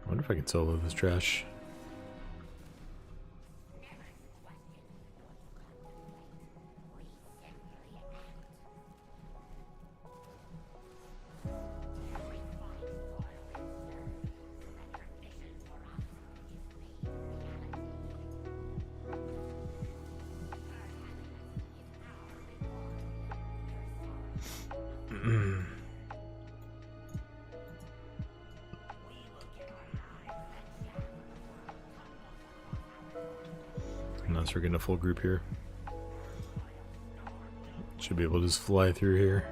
I wonder if I can solo this trash. Unless we're getting a full group here. Should be able to just fly through here.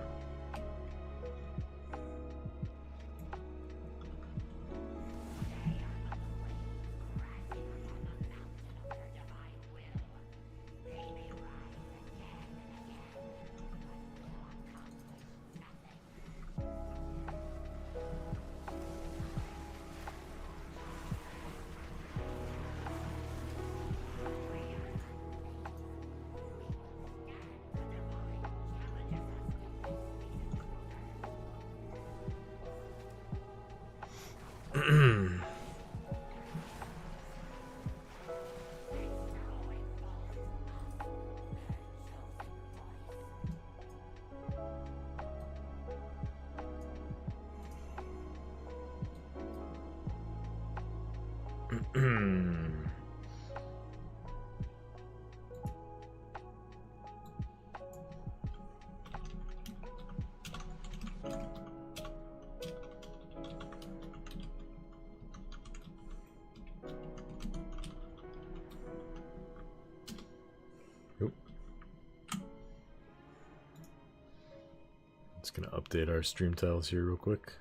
Just gonna update our stream tiles here real quick.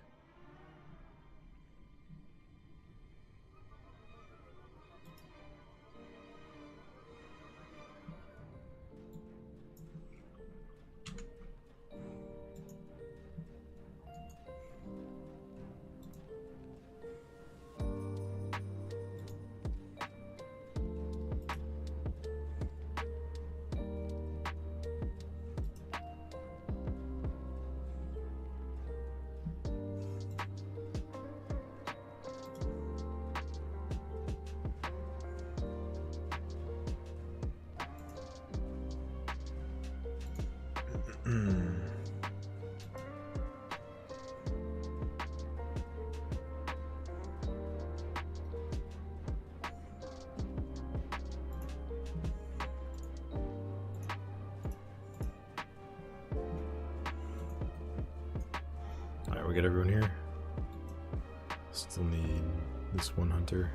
Alright, we got everyone here. Still need this one hunter.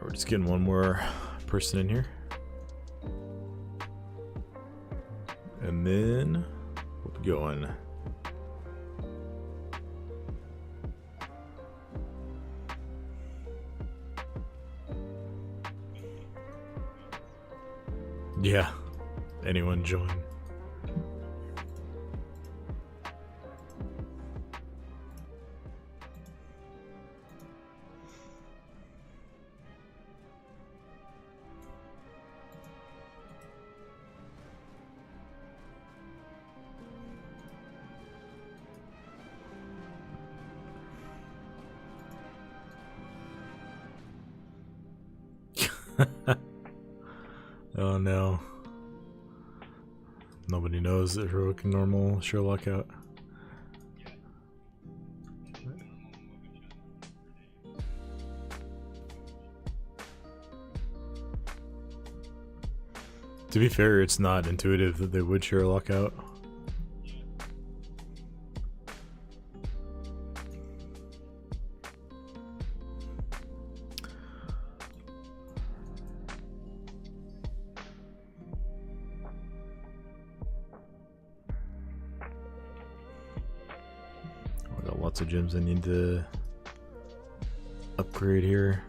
We're just getting one more person in here. And then we'll be going. Yeah, anyone join. Oh no. Nobody knows the heroic and normal Sherlock out. To be fair, it's not intuitive that they would Sherlock out. I got lots of gems I need to upgrade here.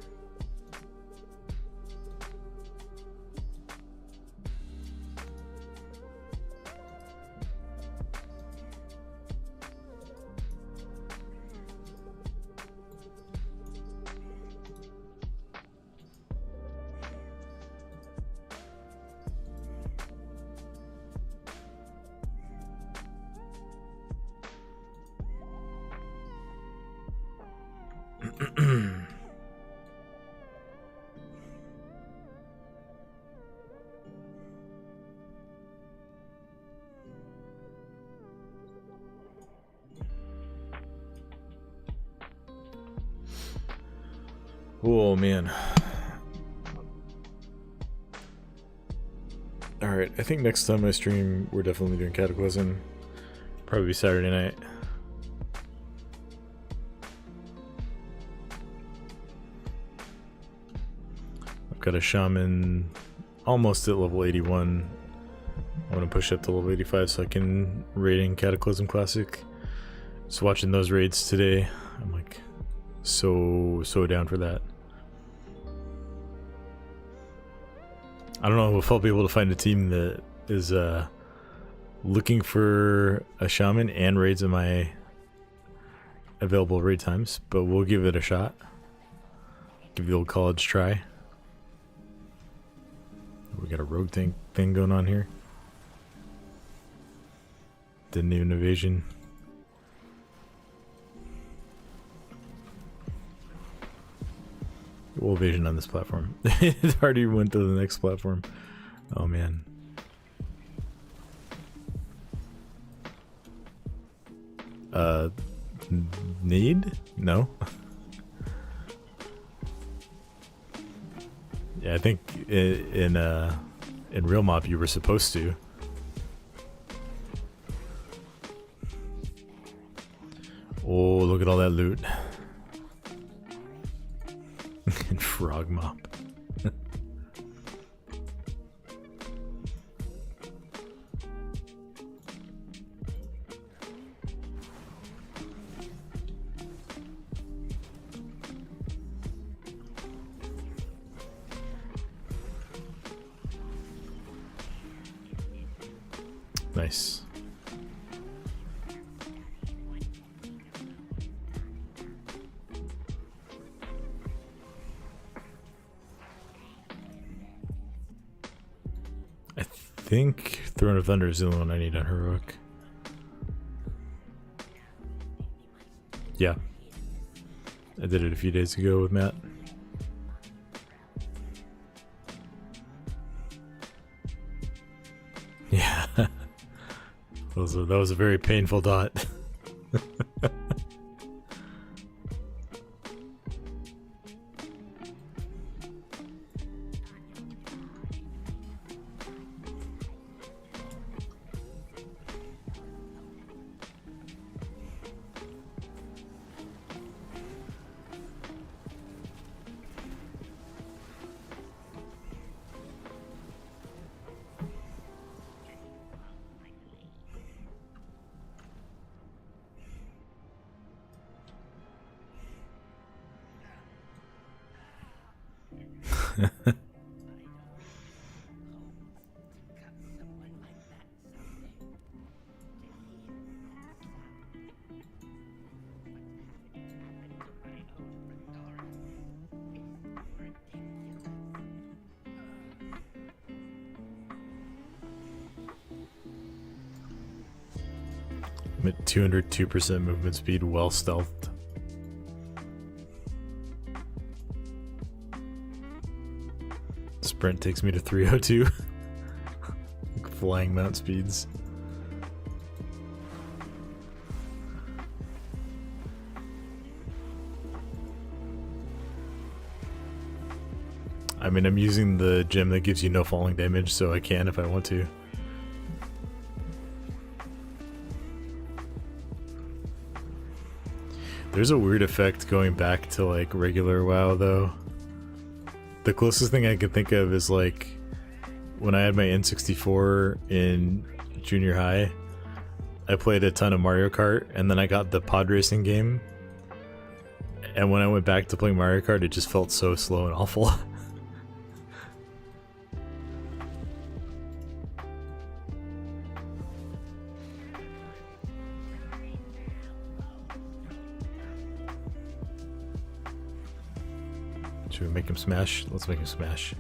Oh man. Alright, I think next time I stream, we're definitely doing Cataclysm. Probably Saturday night. I've got a shaman almost at level 81. I want to push up to level 85 so I can raid in Cataclysm Classic. Just watching those raids today, I'm like so down for that. I don't know if I'll be able to find a team that is looking for a shaman and raids in my available raid times, but we'll give it a shot. Give the old college try. We got a rogue thing going on here. Didn't even evasion. We'll evasion on this platform. It already went to the next platform. Oh man. Need? No. Yeah, I think in real MoP you were supposed to. Oh, look at all that loot. And frog MoP. Nice. I think Throne of Thunder is the only one I need on heroic. Yeah. I did it a few days ago with Matt. Yeah. that was a very painful dot. I'm at 202% movement speed, well stealthed. Sprint takes me to 302. Flying mount speeds. I mean, I'm using the gem that gives you no falling damage, so I can if I want to. There's a weird effect going back to like regular WoW though. The closest thing I can think of is like when I had my N64 in junior high, I played a ton of Mario Kart and then I got the pod racing game. And when I went back to playing Mario Kart, it just felt so slow and awful. Should we make him smash? Let's make him smash.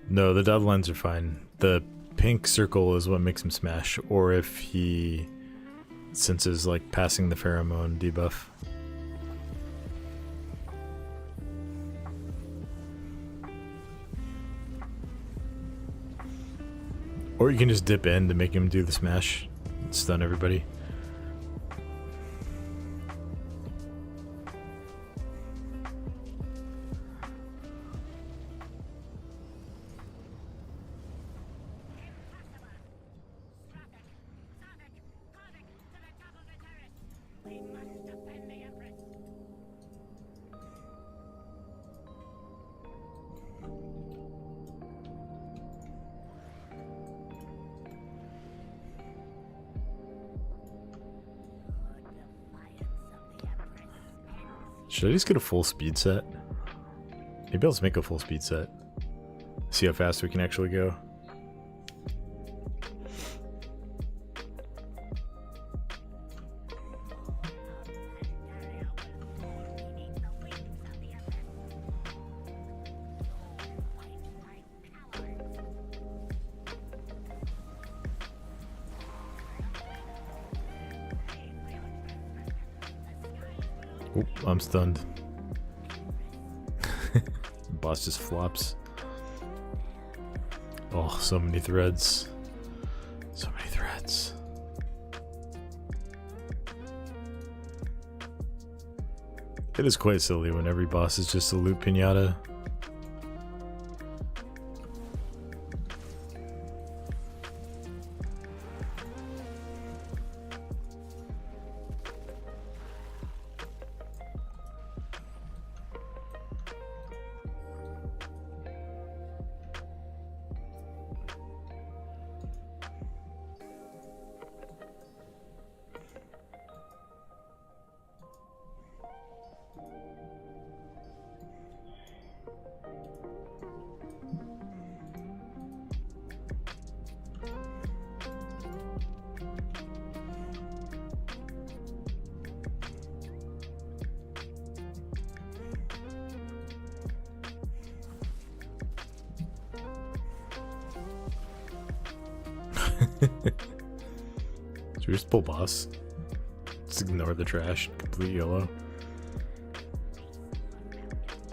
No, the dotted lines are fine. The pink circle is what makes him smash, or if he senses like passing the pheromone debuff. Or you can just dip in to make him do the smash and stun everybody. Should I just get a full speed set? Maybe I'll just make a full speed set. See how fast we can actually go. Oop, I'm stunned. Boss just flops. Oh, so many threads. So many threads. It is quite silly when every boss is just a loot pinata. Should we just pull boss? Just ignore the trash. Complete YOLO.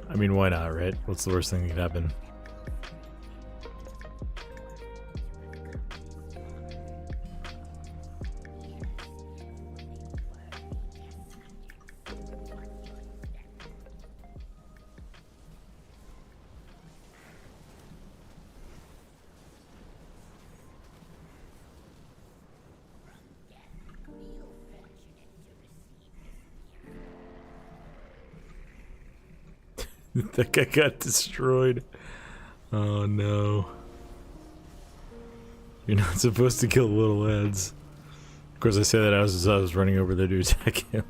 I mean, why not, right? What's the worst thing that could happen? That guy got destroyed. Oh no. You're not supposed to kill little lads. Of course I say that as I was running over there to attack him.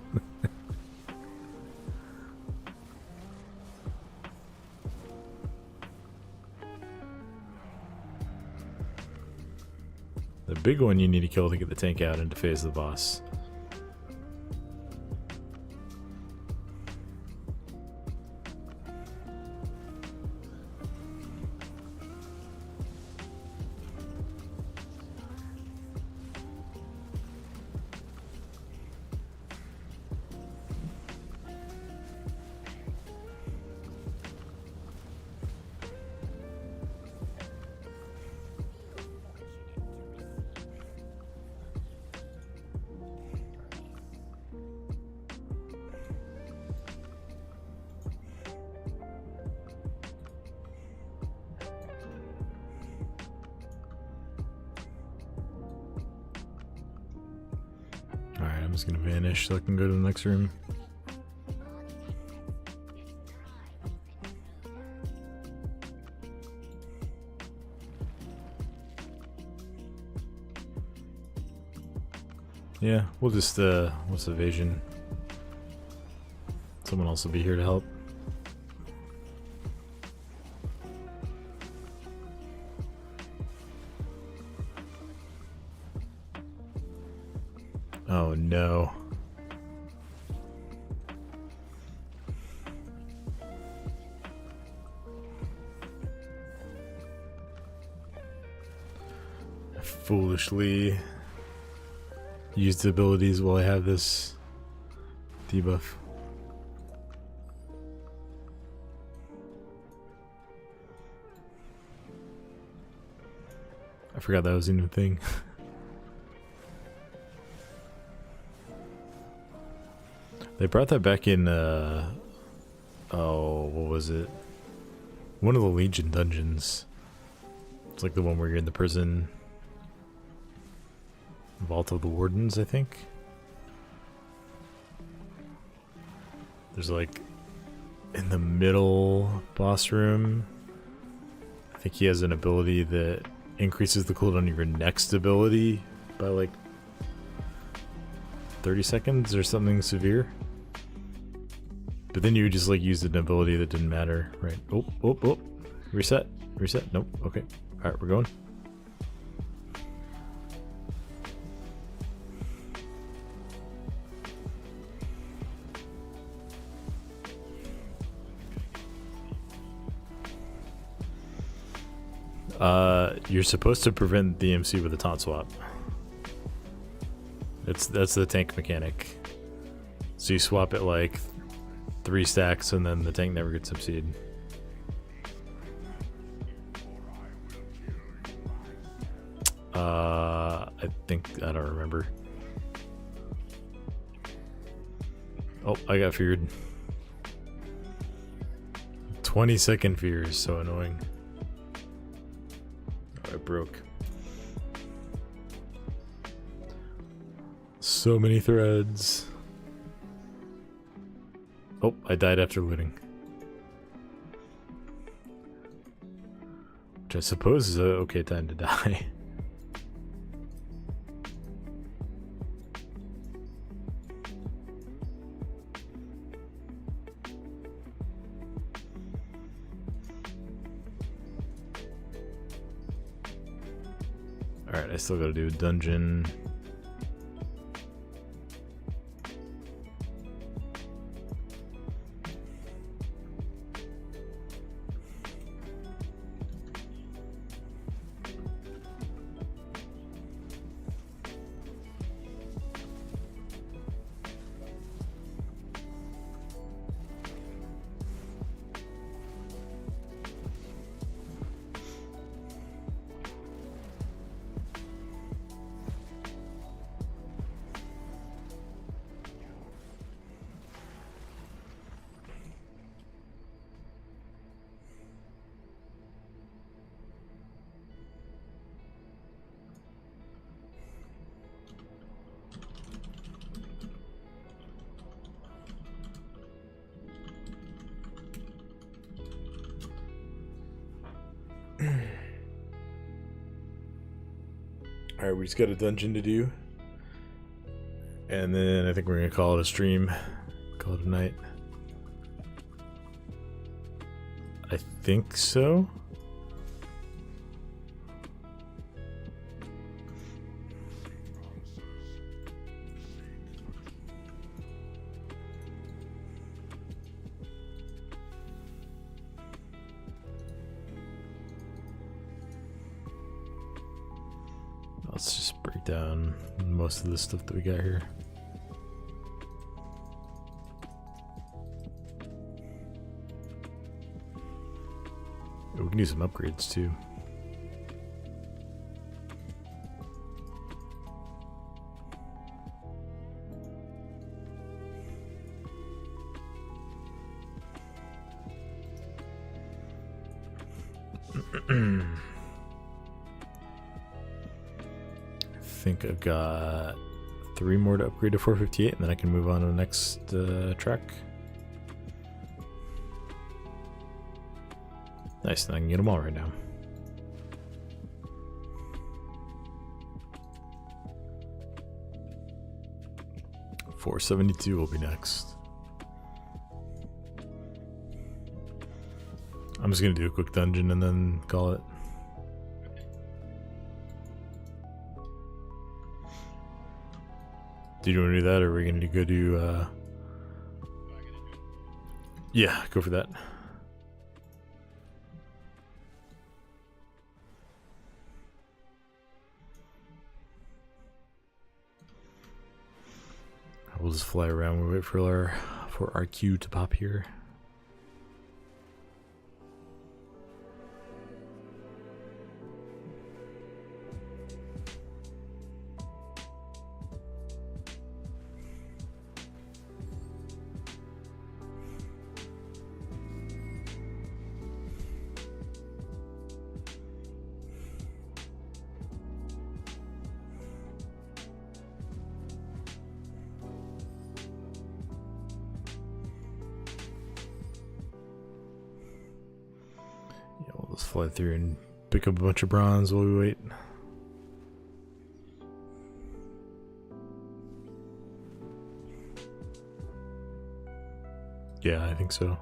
The big one you need to kill to get the tank out and to phase the boss. Alright, I'm just gonna vanish so I can go to the next room. Yeah, we'll just, what's evasion? Someone else will be here to help. Oh no. I foolishly used the abilities while I have this debuff. I forgot that was a new thing. They brought that back in, oh, what was it? One of the Legion dungeons. It's like the one where you're in the prison. Vault of the Wardens, I think. There's like, in the middle boss room, I think he has an ability that increases the cooldown of your next ability by like 30 seconds or something severe. But then you would just like use an ability that didn't matter, right? Oh, oh, oh. Reset. Reset. Nope. Okay. Alright, we're going. You're supposed to prevent the MC with a taunt swap. That's the tank mechanic. So you swap it like 3 stacks and then the tank never gets MC'd. I think, I don't remember. Oh, I got feared. 20-second fear is so annoying. Oh, it broke. So many threads. Oh, I died after looting. Which I suppose is a okay time to die. Alright, I still gotta do a dungeon. Alright, we just got a dungeon to do. And then I think we're gonna call it a stream. Call it a night. I think so. Let's just break down most of the stuff that we got here. We can do some upgrades too. I think I've got 3 more to upgrade to 458, and then I can move on to the next track. Nice, then I can get them all right now. $472 will be next. I'm just gonna do a quick dungeon and then call it. Do you want to do that, or are we gonna go do? Yeah, go for that. We'll just fly around. We'll wait for our queue to pop here. Let's fly through and pick up a bunch of bronze while we wait. Yeah, I think so.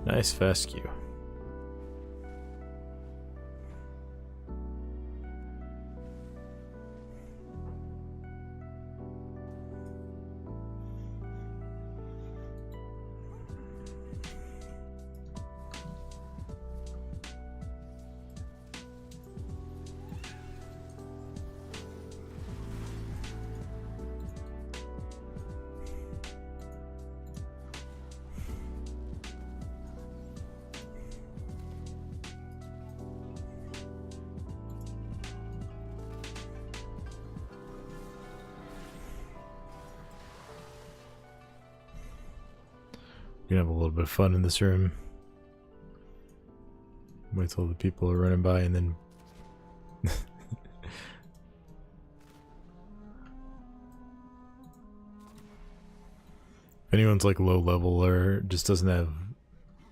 Nice fast queue. We can have a little bit of fun in this room. Wait till the people are running by and then... If anyone's like low level or just doesn't have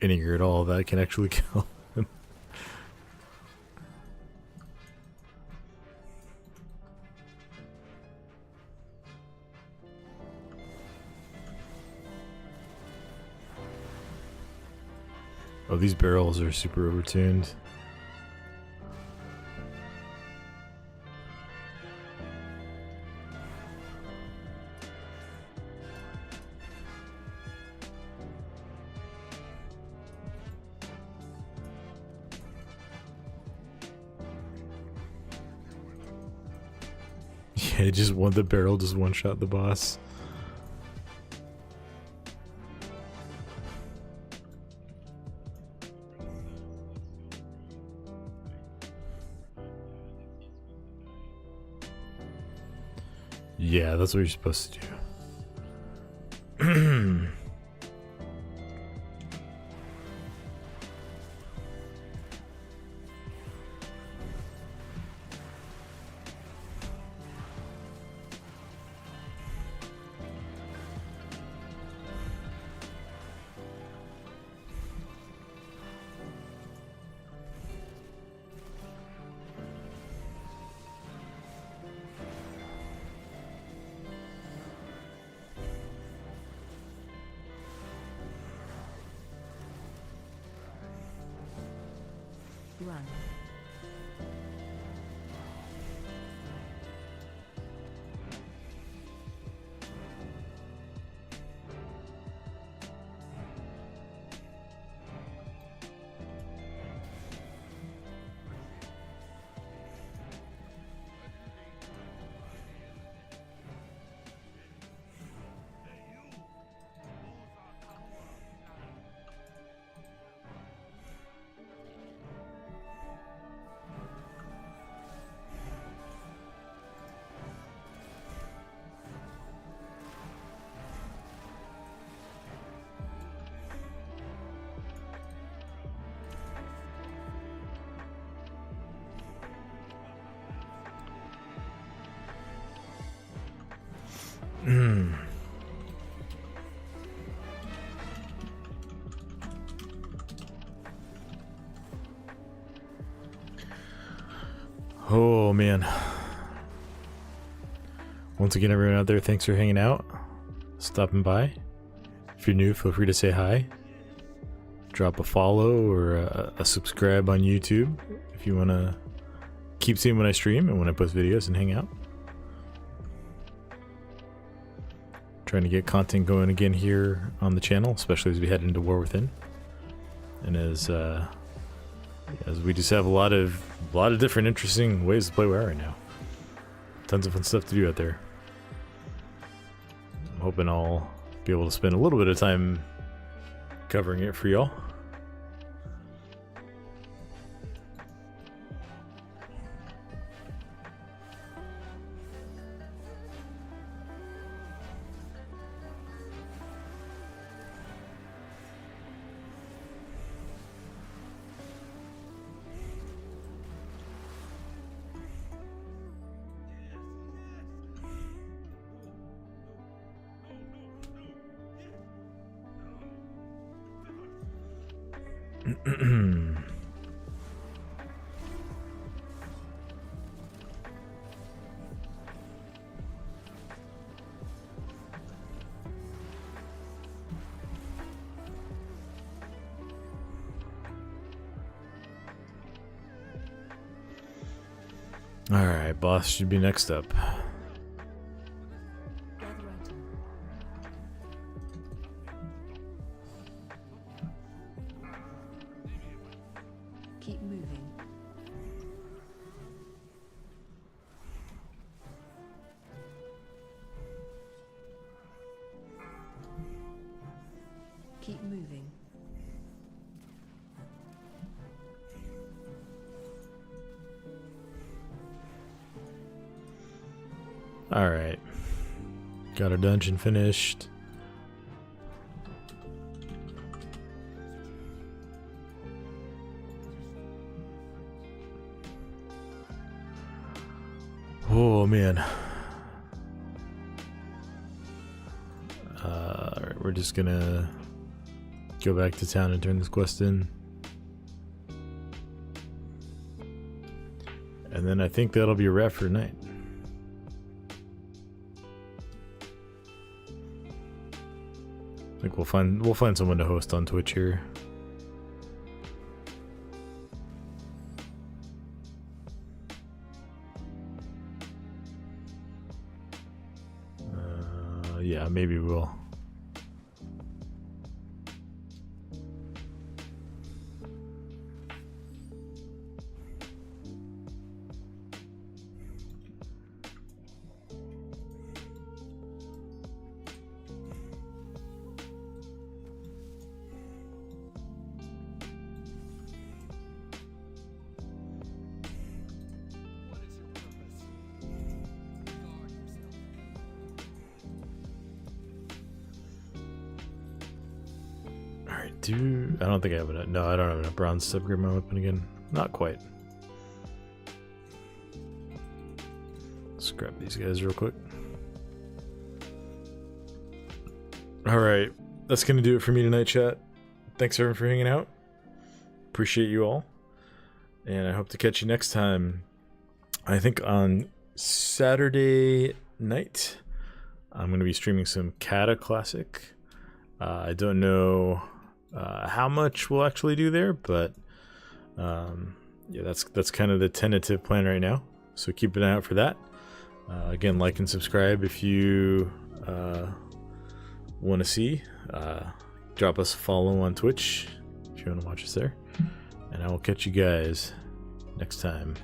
any gear at all, that can actually kill them. Oh, these barrels are super overtuned. Yeah, the barrel just one-shot the boss. Yeah, that's what you're supposed to do. run. Oh man. Once again, everyone out there, thanks for hanging out, stopping by. If you're new, feel free to say hi. Drop a follow or a subscribe on YouTube if you want to keep seeing when I stream and when I post videos and hang out. Trying to get content going again here on the channel, especially as we head into War Within, and as we just have a lot of different interesting ways to play WoW right now. Tons of fun stuff to do out there. I'm hoping I'll be able to spend a little bit of time covering it for y'all. Alright, boss should be next up. Gather item. Keep moving. Keep moving. Alright. Got our dungeon finished. Oh man. Alright, we're just gonna go back to town and turn this quest in. And then I think that'll be a wrap for tonight. I think we'll find someone to host on Twitch here. Yeah, maybe we'll. I don't think I have enough. No, I don't have enough bronze to upgrade my weapon again. Not quite. Let's grab these guys real quick. Alright, that's gonna do it for me tonight, chat. Thanks everyone for hanging out. Appreciate you all. And I hope to catch you next time. I think on Saturday night, I'm gonna be streaming some Kata Classic. I don't know how much we'll actually do there, but yeah, that's kind of the tentative plan right now. So keep an eye out for that. Again, like and subscribe if you want to see. Drop us a follow on Twitch if you want to watch us there. And I will catch you guys next time.